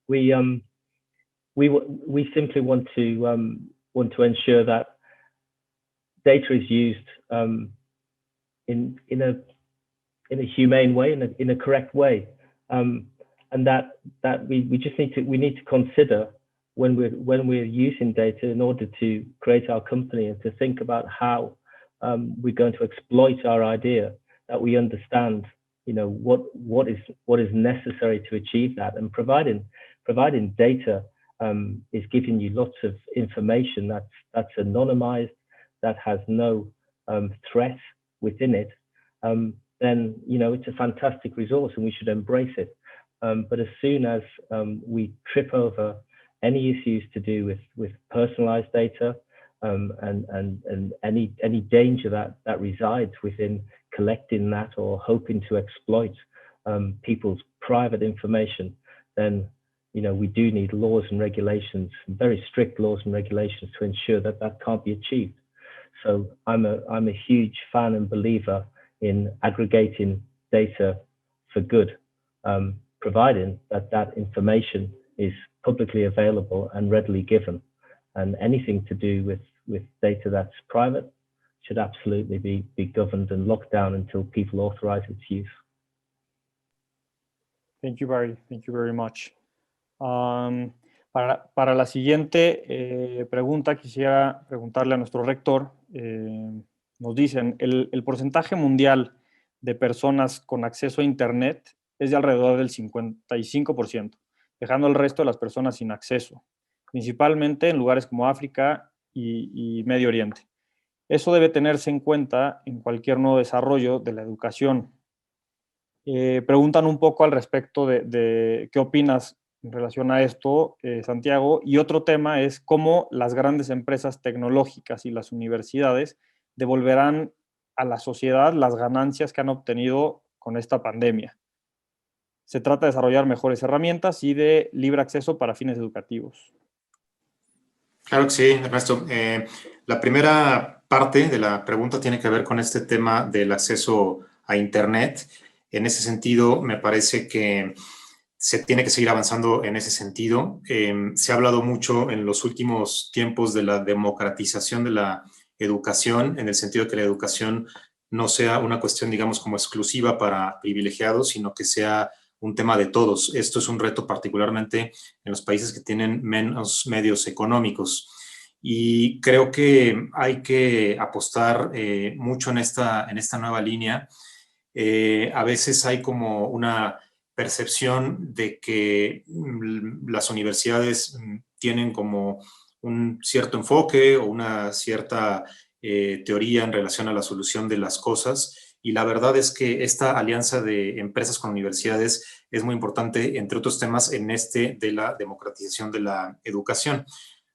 We simply want to ensure that data is used in a humane way, in a correct way, and that we need to consider when we're using data in order to create our company, and to think about how we're going to exploit our idea, that we understand, you know, what is necessary to achieve that. And providing data is giving you lots of information that's anonymized, that has no threat within it, then, you know, it's a fantastic resource and we should embrace it. But as soon as we trip over any issues to do with personalized data, and any danger that resides within collecting that or hoping to exploit people's private information, then, you know, we do need laws and regulations, very strict laws and regulations, to ensure that can't be achieved. So I'm a huge fan and believer in aggregating data for good, providing that information is publicly available and readily given. And anything to do with data that's private should absolutely be governed and locked down until people authorize its use. Thank you, Barry. Thank you very much. Para la siguiente pregunta, quisiera preguntarle a nuestro rector. Nos dicen, el porcentaje mundial de personas con acceso a Internet es de alrededor del 55%, dejando el resto de las personas sin acceso, principalmente en lugares como África y Medio Oriente. Eso debe tenerse en cuenta en cualquier nuevo desarrollo de la educación. Preguntan un poco al respecto de qué opinas en relación a esto, Santiago, y otro tema es cómo las grandes empresas tecnológicas y las universidades devolverán a la sociedad las ganancias que han obtenido con esta pandemia. Se trata de desarrollar mejores herramientas y de libre acceso para fines educativos. Claro que sí, Ernesto. La primera parte de la pregunta tiene que ver con este tema del acceso a Internet. En ese sentido, me parece que se tiene que seguir avanzando en ese sentido. Se ha hablado mucho en los últimos tiempos de la democratización de la educación, en el sentido de que la educación no sea una cuestión, digamos, como exclusiva para privilegiados, sino que sea un tema de todos. Esto es un reto particularmente en los países que tienen menos medios económicos. Y creo que hay que apostar mucho en esta nueva línea. A veces hay como una percepción de que las universidades tienen como un cierto enfoque o una cierta teoría en relación a la solución de las cosas. Y la verdad es que esta alianza de empresas con universidades es muy importante, entre otros temas, en este de la democratización de la educación.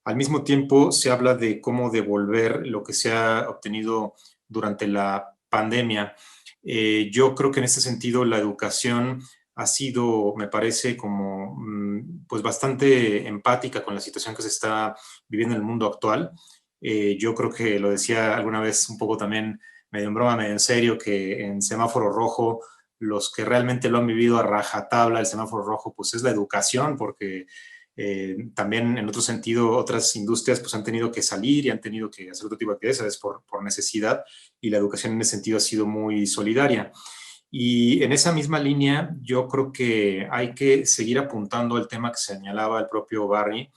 Al mismo tiempo, se habla de cómo devolver lo que se ha obtenido durante la pandemia. Yo creo que en este sentido la educación ha sido, me parece, como pues bastante empática con la situación que se está viviendo en el mundo actual. Yo creo que lo decía alguna vez un poco también, medio en broma, medio en serio, que en semáforo rojo, los que realmente lo han vivido a rajatabla, el semáforo rojo, pues es la educación, porque también en otro sentido otras industrias pues han tenido que salir y han tenido que hacer otro tipo de actividades por necesidad, y la educación en ese sentido ha sido muy solidaria. Y en esa misma línea, yo creo que hay que seguir apuntando al tema que señalaba el propio Barry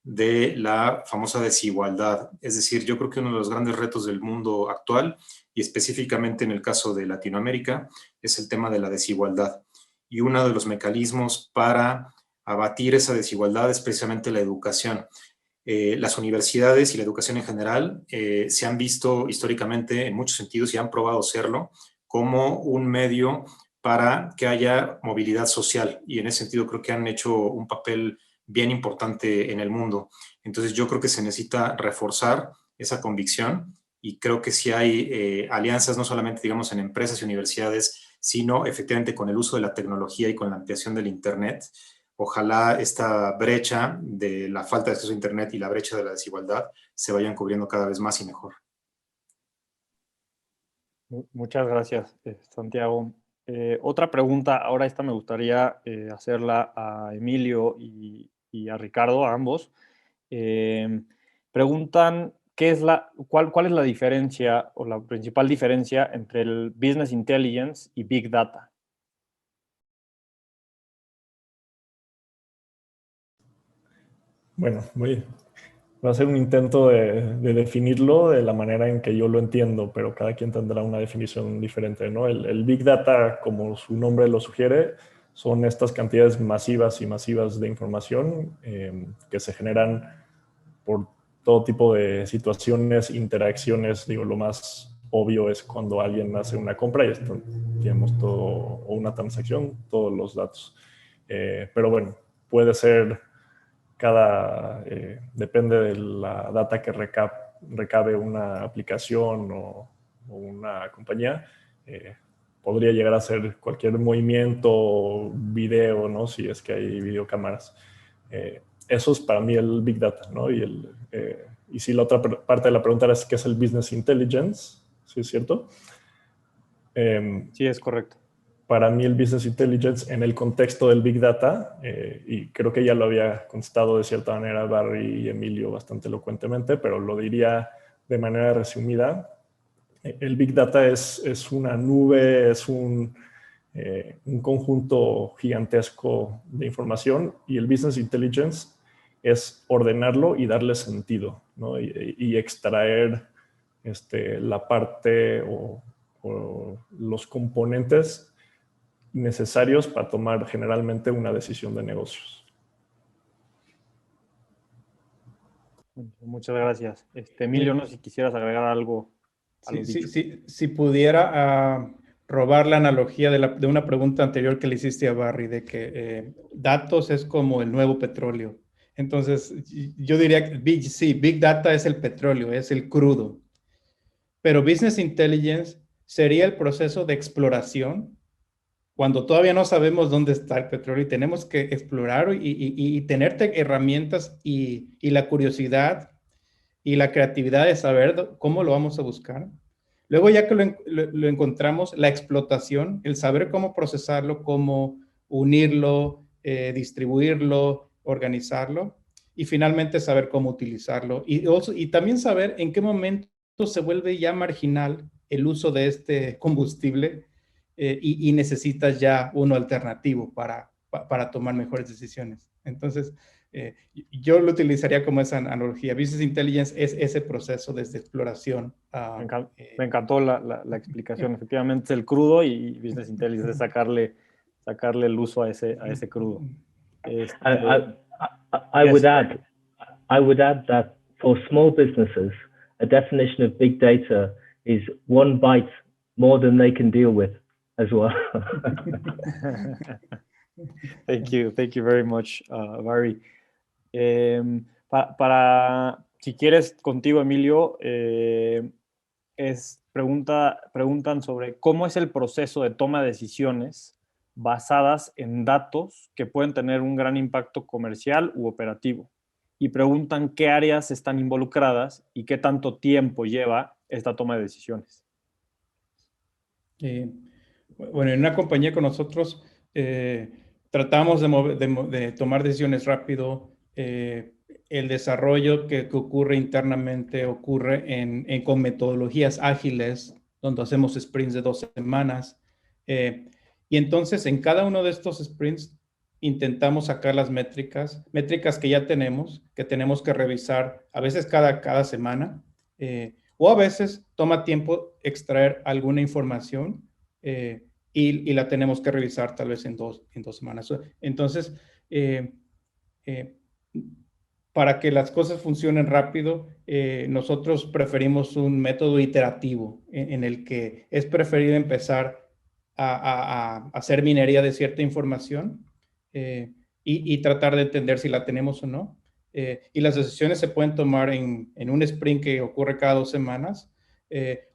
de la famosa desigualdad. Es decir, yo creo que uno de los grandes retos del mundo actual, y específicamente en el caso de Latinoamérica, es el tema de la desigualdad. Y uno de los mecanismos para abatir esa desigualdad es precisamente la educación. Las universidades y la educación en general se han visto históricamente en muchos sentidos y han probado serlo como un medio para que haya movilidad social, y en ese sentido creo que han hecho un papel bien importante en el mundo. Entonces yo creo que se necesita reforzar esa convicción, y creo que si hay alianzas no solamente, digamos, en empresas y universidades, sino efectivamente con el uso de la tecnología y con la ampliación del Internet. Ojalá esta brecha de la falta de acceso a Internet y la brecha de la desigualdad se vayan cubriendo cada vez más y mejor. Muchas gracias, Santiago. Otra pregunta, ahora esta me gustaría hacerla a Emilio y a Ricardo, a ambos. Preguntan, ¿cuál es la diferencia o la principal diferencia entre el Business Intelligence y Big Data? Bueno, voy a hacer un intento de definirlo de la manera en que yo lo entiendo, pero cada quien tendrá una definición diferente, ¿no? El Big Data, como su nombre lo sugiere, son estas cantidades masivas y masivas de información que se generan por todo tipo de situaciones, interacciones. Digo, lo más obvio es cuando alguien hace una compra y tenemos todo, o una transacción, todos los datos. Pero bueno, puede ser depende de la data que recabe una aplicación o una compañía, podría llegar a ser cualquier movimiento, video, ¿no? Si es que hay videocámaras. Eso es para mí el Big Data, ¿no? Y si la otra parte de la pregunta es ¿qué es el Business Intelligence? ¿Sí es cierto? Sí, es correcto. Para mí el Business Intelligence en el contexto del Big Data, y creo que ya lo había contestado de cierta manera Barry y Emilio bastante elocuentemente, pero lo diría de manera resumida. El Big Data es una nube, es un conjunto gigantesco de información, y el Business Intelligence es ordenarlo y darle sentido, ¿no? Y extraer la parte o los componentes necesarios para tomar generalmente una decisión de negocios. Muchas gracias. Emilio, no sé si quisieras agregar algo. Si pudiera robar la analogía de una pregunta anterior que le hiciste a Barry, de que datos es como el nuevo petróleo. Entonces, yo diría que Big Data es el petróleo, es el crudo. Pero Business Intelligence sería el proceso de exploración cuando todavía no sabemos dónde está el petróleo y tenemos que explorar y tener herramientas y la curiosidad y la creatividad de saber cómo lo vamos a buscar. Luego, ya que lo encontramos, la explotación, el saber cómo procesarlo, cómo unirlo, distribuirlo, organizarlo, y finalmente saber cómo utilizarlo. Y también saber en qué momento se vuelve ya marginal el uso de este combustible y necesitas ya uno alternativo para tomar mejores decisiones. Entonces, yo lo utilizaría como esa analogía. Business Intelligence es ese proceso desde exploración. Me encantó la explicación. Efectivamente, es el crudo, y Business Intelligence es sacarle el uso a ese crudo. I would add that for small businesses, a definition of big data is one bite more than they can deal with as well. Thank you very much, Barry. Si quieres, contigo, Emilio, preguntan sobre cómo es el proceso de toma de decisiones basadas en datos que pueden tener un gran impacto comercial u operativo. Y preguntan qué áreas están involucradas y qué tanto tiempo lleva esta toma de decisiones. Bueno, en una compañía con nosotros tratamos de tomar decisiones rápido. El desarrollo que ocurre internamente ocurre con metodologías ágiles, donde hacemos sprints de 2 semanas. Y entonces, en cada uno de estos sprints, intentamos sacar las métricas que ya tenemos, que tenemos que revisar a veces cada semana, o a veces toma tiempo extraer alguna información y la tenemos que revisar tal vez en dos semanas. Entonces, para que las cosas funcionen rápido, nosotros preferimos un método iterativo en el que es preferible empezar a hacer minería de cierta información y tratar de entender si la tenemos o no. Y las decisiones se pueden tomar en un sprint que ocurre cada 2 semanas,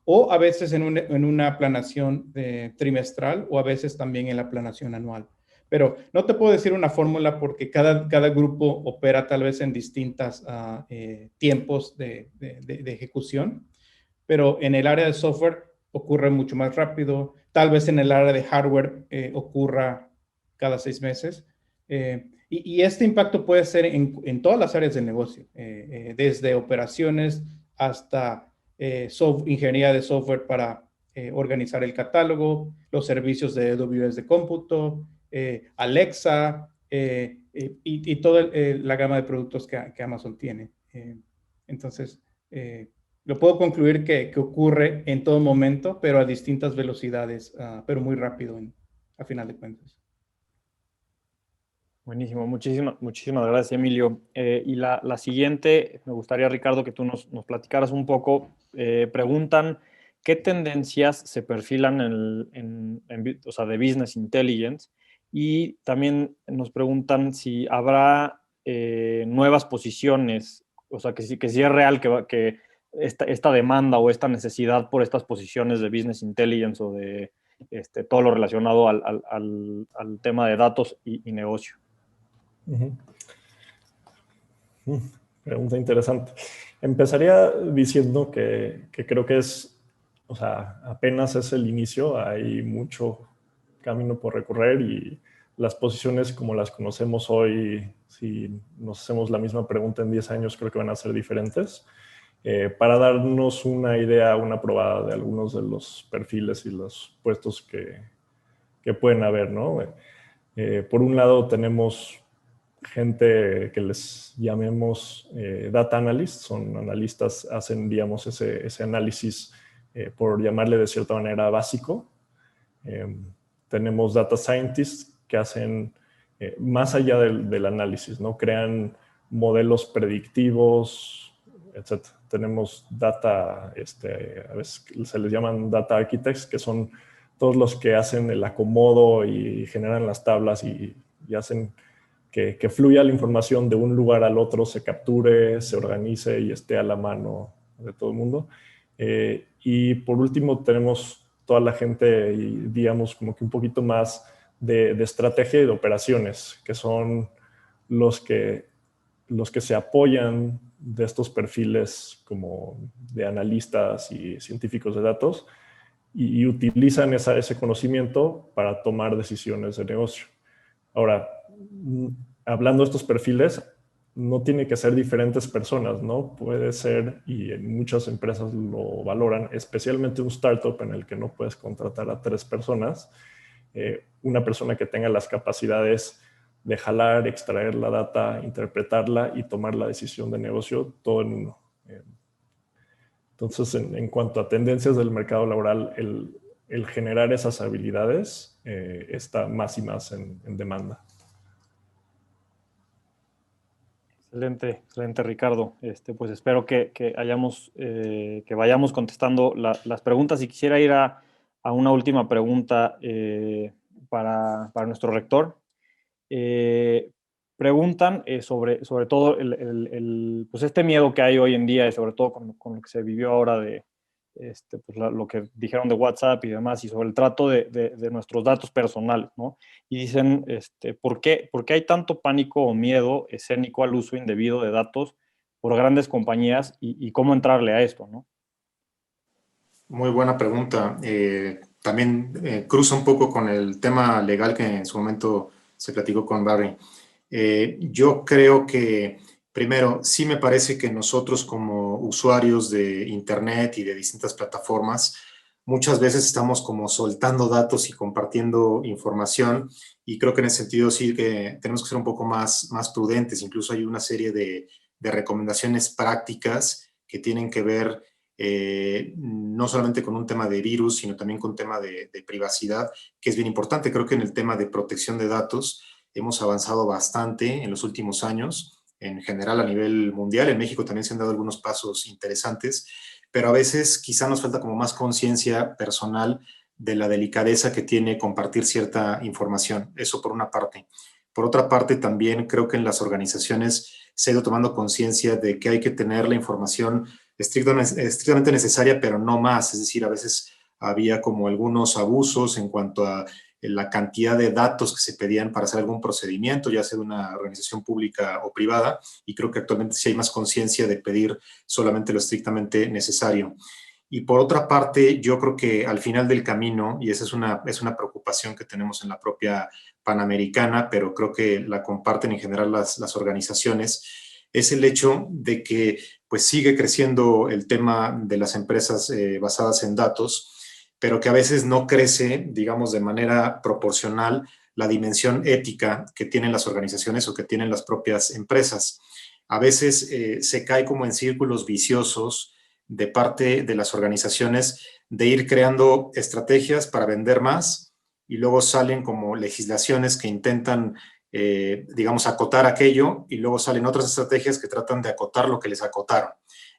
o a veces en una planación trimestral, o a veces también en la planación anual. Pero no te puedo decir una fórmula porque cada grupo opera tal vez en distintos tiempos de ejecución, pero en el área de software ocurre mucho más rápido. Tal vez en el área de hardware ocurra cada 6 meses. Y este impacto puede ser en todas las áreas del negocio, desde operaciones hasta ingeniería de software para organizar el catálogo, los servicios de AWS de cómputo, Alexa y toda la gama de productos que Amazon tiene. Entonces, lo puedo concluir que ocurre en todo momento, pero a distintas velocidades, pero muy rápido a final de cuentas. Buenísimo, muchísimas gracias, Emilio. Y la siguiente, me gustaría, Ricardo, que tú nos platicaras un poco. Preguntan qué tendencias se perfilan o sea, de Business Intelligence, y también nos preguntan si habrá nuevas posiciones, o sea, que sí es real que esta demanda o esta necesidad por estas posiciones de Business Intelligence o de todo lo relacionado al tema de datos y negocio. Pregunta interesante. Empezaría diciendo que creo que o sea, apenas es el inicio, hay mucho camino por recorrer y las posiciones como las conocemos hoy, si nos hacemos la misma pregunta en 10 años, creo que van a ser diferentes. Para darnos una idea, una probada de algunos de los perfiles y los puestos que pueden haber, ¿no? Por un lado tenemos gente que les llamemos data analysts, son analistas, hacen, digamos, ese análisis, por llamarle de cierta manera, básico. Tenemos data scientists que hacen más allá del análisis, ¿no? Crean modelos predictivos, etc. Tenemos a veces se les llaman data architects, que son todos los que hacen el acomodo y generan las tablas y hacen que fluya la información de un lugar al otro, se capture, se organice y esté a la mano de todo el mundo. Y por último tenemos toda la gente, digamos, como que un poquito más de estrategia y de operaciones, que son los que los que se apoyan de estos perfiles como de analistas y científicos de datos y utilizan ese conocimiento para tomar decisiones de negocio. Ahora, hablando de estos perfiles, no tiene que ser diferentes personas, ¿no? Puede ser, y en muchas empresas lo valoran, especialmente un startup en el que no puedes contratar a 3 personas, una persona que tenga las capacidades de jalar, extraer la data, interpretarla y tomar la decisión de negocio, todo en uno. Entonces, en cuanto a tendencias del mercado laboral, el generar esas habilidades está más y más en demanda. Excelente, excelente, Ricardo. Pues espero que vayamos contestando las preguntas. Y quisiera ir a una última pregunta para nuestro rector. Preguntan sobre todo pues este miedo que hay hoy en día, y sobre todo con lo que se vivió ahora de pues lo que dijeron de WhatsApp y demás, y sobre el trato de nuestros datos personales, ¿no? Y dicen, ¿por qué hay tanto pánico o miedo escénico al uso indebido de datos por grandes compañías y cómo entrarle a esto, ¿no? Muy buena pregunta. También cruza un poco con el tema legal que en su momento se platicó con Barry. Yo creo que, primero, sí me parece que nosotros como usuarios de Internet y de distintas plataformas, muchas veces estamos como soltando datos y compartiendo información, y creo que en ese sentido sí que tenemos que ser un poco más prudentes. Incluso hay una serie de recomendaciones prácticas que tienen que ver no solamente con un tema de virus, sino también con un tema de privacidad, que es bien importante. Creo que en el tema de protección de datos hemos avanzado bastante en los últimos años, en general a nivel mundial. En México también se han dado algunos pasos interesantes, pero a veces quizá nos falta como más conciencia personal de la delicadeza que tiene compartir cierta información. Eso por una parte. Por otra parte, también creo que en las organizaciones se ha ido tomando conciencia de que hay que tener la información estrictamente necesaria, pero no más. Es decir, a veces había como algunos abusos en cuanto a la cantidad de datos que se pedían para hacer algún procedimiento, ya sea de una organización pública o privada, y creo que actualmente sí hay más conciencia de pedir solamente lo estrictamente necesario. Y por otra parte, yo creo que al final del camino, y esa es una preocupación que tenemos en la propia Panamericana, pero creo que la comparten en general las organizaciones, es el hecho de que pues sigue creciendo el tema de las empresas basadas en datos, pero que a veces no crece, digamos, de manera proporcional la dimensión ética que tienen las organizaciones o que tienen las propias empresas. A veces se cae como en círculos viciosos de parte de las organizaciones de ir creando estrategias para vender más, y luego salen como legislaciones que intentan, digamos, acotar aquello, y luego salen otras estrategias que tratan de acotar lo que les acotaron.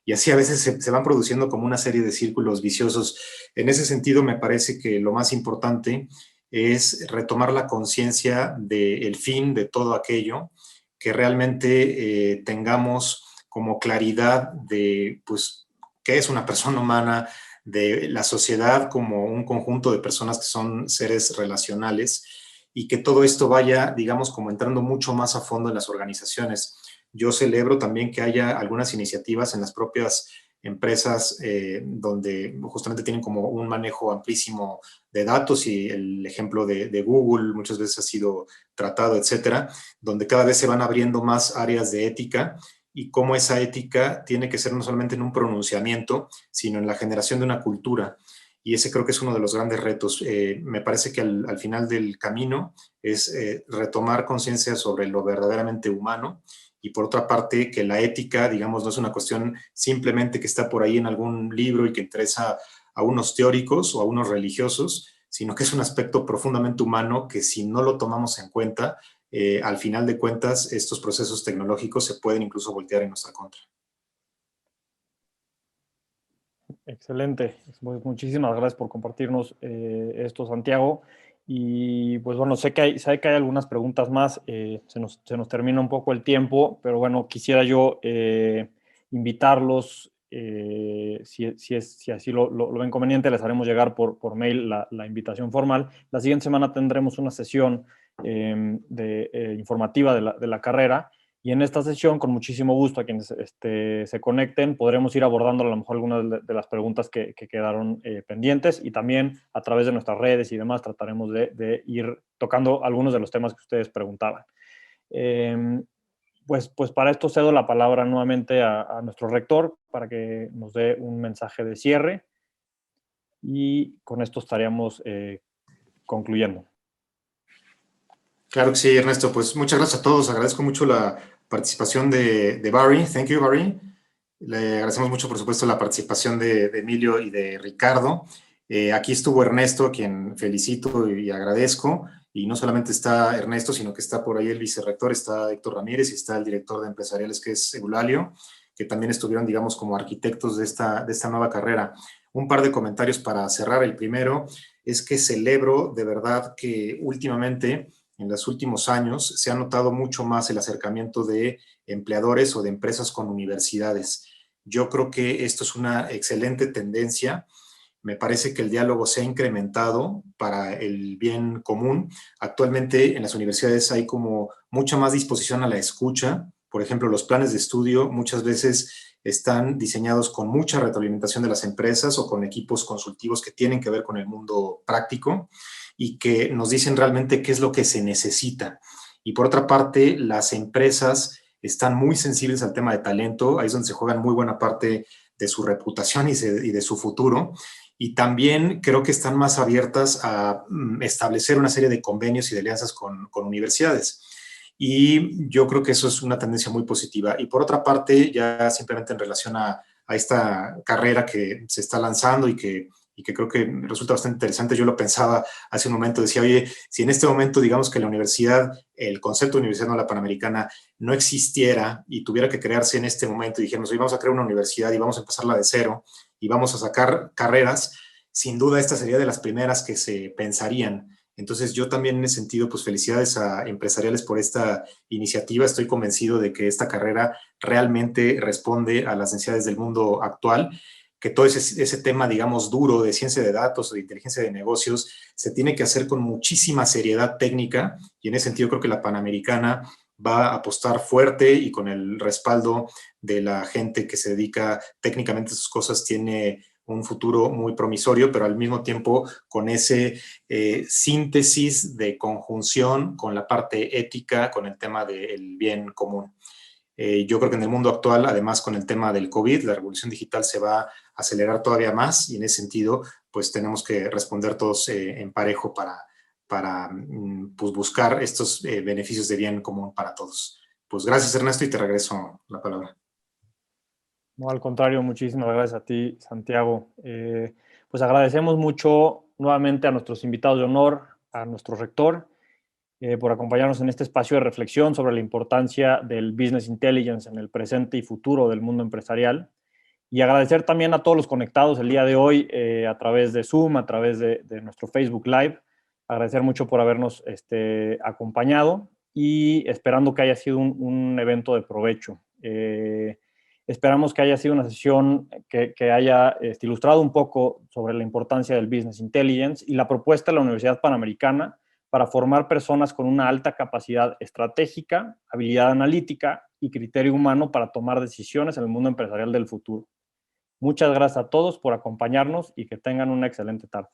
Y así a veces se van produciendo como una serie de círculos viciosos. En ese sentido, me parece que lo más importante es retomar la conciencia del fin de todo aquello, que realmente tengamos como claridad de, pues, qué es una persona humana, de la sociedad como un conjunto de personas que son seres relacionales, y que todo esto vaya, digamos, como entrando mucho más a fondo en las organizaciones. Yo celebro también que haya algunas iniciativas en las propias empresas donde justamente tienen como un manejo amplísimo de datos, y el ejemplo de Google muchas veces ha sido tratado, etcétera, donde cada vez se van abriendo más áreas de ética, y cómo esa ética tiene que ser no solamente en un pronunciamiento, sino en la generación de una cultura. Y ese creo que es uno de los grandes retos. Me parece que al final del camino es retomar conciencia sobre lo verdaderamente humano, y por otra parte que la ética, digamos, no es una cuestión simplemente que está por ahí en algún libro y que interesa a unos teóricos o a unos religiosos, sino que es un aspecto profundamente humano que, si no lo tomamos en cuenta, al final de cuentas, estos procesos tecnológicos se pueden incluso voltear en nuestra contra. Excelente. Muchísimas gracias por compartirnos esto, Santiago. Y pues bueno, sé que hay algunas preguntas más. Se nos termina un poco el tiempo, pero bueno, quisiera yo invitarlos, si así lo ven conveniente, les haremos llegar por mail la invitación formal. La siguiente semana tendremos una sesión informativa de la carrera, Y en esta sesión, con muchísimo gusto a quienes se conecten, podremos ir abordando a lo mejor algunas de las preguntas que quedaron pendientes, y también a través de nuestras redes y demás trataremos de ir tocando algunos de los temas que ustedes preguntaban. Pues para esto cedo la palabra nuevamente a nuestro rector para que nos dé un mensaje de cierre, y con esto estaríamos concluyendo. Claro que sí, Ernesto. Pues muchas gracias a todos. Agradezco mucho la participación de Barry. Thank you, Barry. Le agradecemos mucho, por supuesto, la participación de Emilio y de Ricardo. Aquí estuvo Ernesto, a quien felicito y agradezco. Y no solamente está Ernesto, sino que está por ahí el vicerrector, está Héctor Ramírez y está el director de empresariales, que es Eulalio, que también estuvieron, digamos, como arquitectos de esta nueva carrera. Un par de comentarios para cerrar. El primero es que celebro de verdad que últimamente, en los últimos años, se ha notado mucho más el acercamiento de empleadores o de empresas con universidades. Yo creo que esto es una excelente tendencia. Me parece que el diálogo se ha incrementado para el bien común. Actualmente en las universidades hay como mucha más disposición a la escucha. Por ejemplo, los planes de estudio muchas veces están diseñados con mucha retroalimentación de las empresas o con equipos consultivos que tienen que ver con el mundo práctico y que nos dicen realmente qué es lo que se necesita. Y por otra parte, las empresas están muy sensibles al tema de talento. Ahí es donde se juegan muy buena parte de su reputación y de su futuro. Y también creo que están más abiertas a establecer una serie de convenios y de alianzas con universidades. Y yo creo que eso es una tendencia muy positiva. Y por otra parte, ya simplemente en relación a esta carrera que se está lanzando y que creo que resulta bastante interesante. Yo lo pensaba hace un momento, decía, oye, si en este momento, digamos que la universidad, el concepto de universidad no la panamericana, no existiera y tuviera que crearse en este momento y dijéramos, oye, vamos a crear una universidad y vamos a empezarla de cero y vamos a sacar carreras, sin duda esta sería de las primeras que se pensarían. Entonces yo también en ese sentido, pues felicidades a empresariales por esta iniciativa. Estoy convencido de que esta carrera realmente responde a las necesidades del mundo actual, que todo ese tema, digamos, duro de ciencia de datos o de inteligencia de negocios se tiene que hacer con muchísima seriedad técnica, y en ese sentido creo que la Panamericana va a apostar fuerte y con el respaldo de la gente que se dedica técnicamente a sus cosas tiene un futuro muy promisorio, pero al mismo tiempo con ese síntesis de conjunción con la parte ética, con el tema del bien común. Yo creo que en el mundo actual, además con el tema del COVID, la revolución digital se va a acelerar todavía más y en ese sentido, pues tenemos que responder todos en parejo para pues, buscar estos beneficios de bien común para todos. Pues gracias, Ernesto, y te regreso la palabra. No, al contrario, muchísimas gracias a ti, Santiago. Pues agradecemos mucho nuevamente a nuestros invitados de honor, a nuestro rector, por acompañarnos en este espacio de reflexión sobre la importancia del business intelligence en el presente y futuro del mundo empresarial. Y agradecer también a todos los conectados el día de hoy a través de Zoom, a través de nuestro Facebook Live. Agradecer mucho por habernos acompañado y esperando que haya sido un evento de provecho. Esperamos que haya sido una sesión que haya ilustrado un poco sobre la importancia del business intelligence y la propuesta de la Universidad Panamericana para formar personas con una alta capacidad estratégica, habilidad analítica y criterio humano para tomar decisiones en el mundo empresarial del futuro. Muchas gracias a todos por acompañarnos y que tengan una excelente tarde.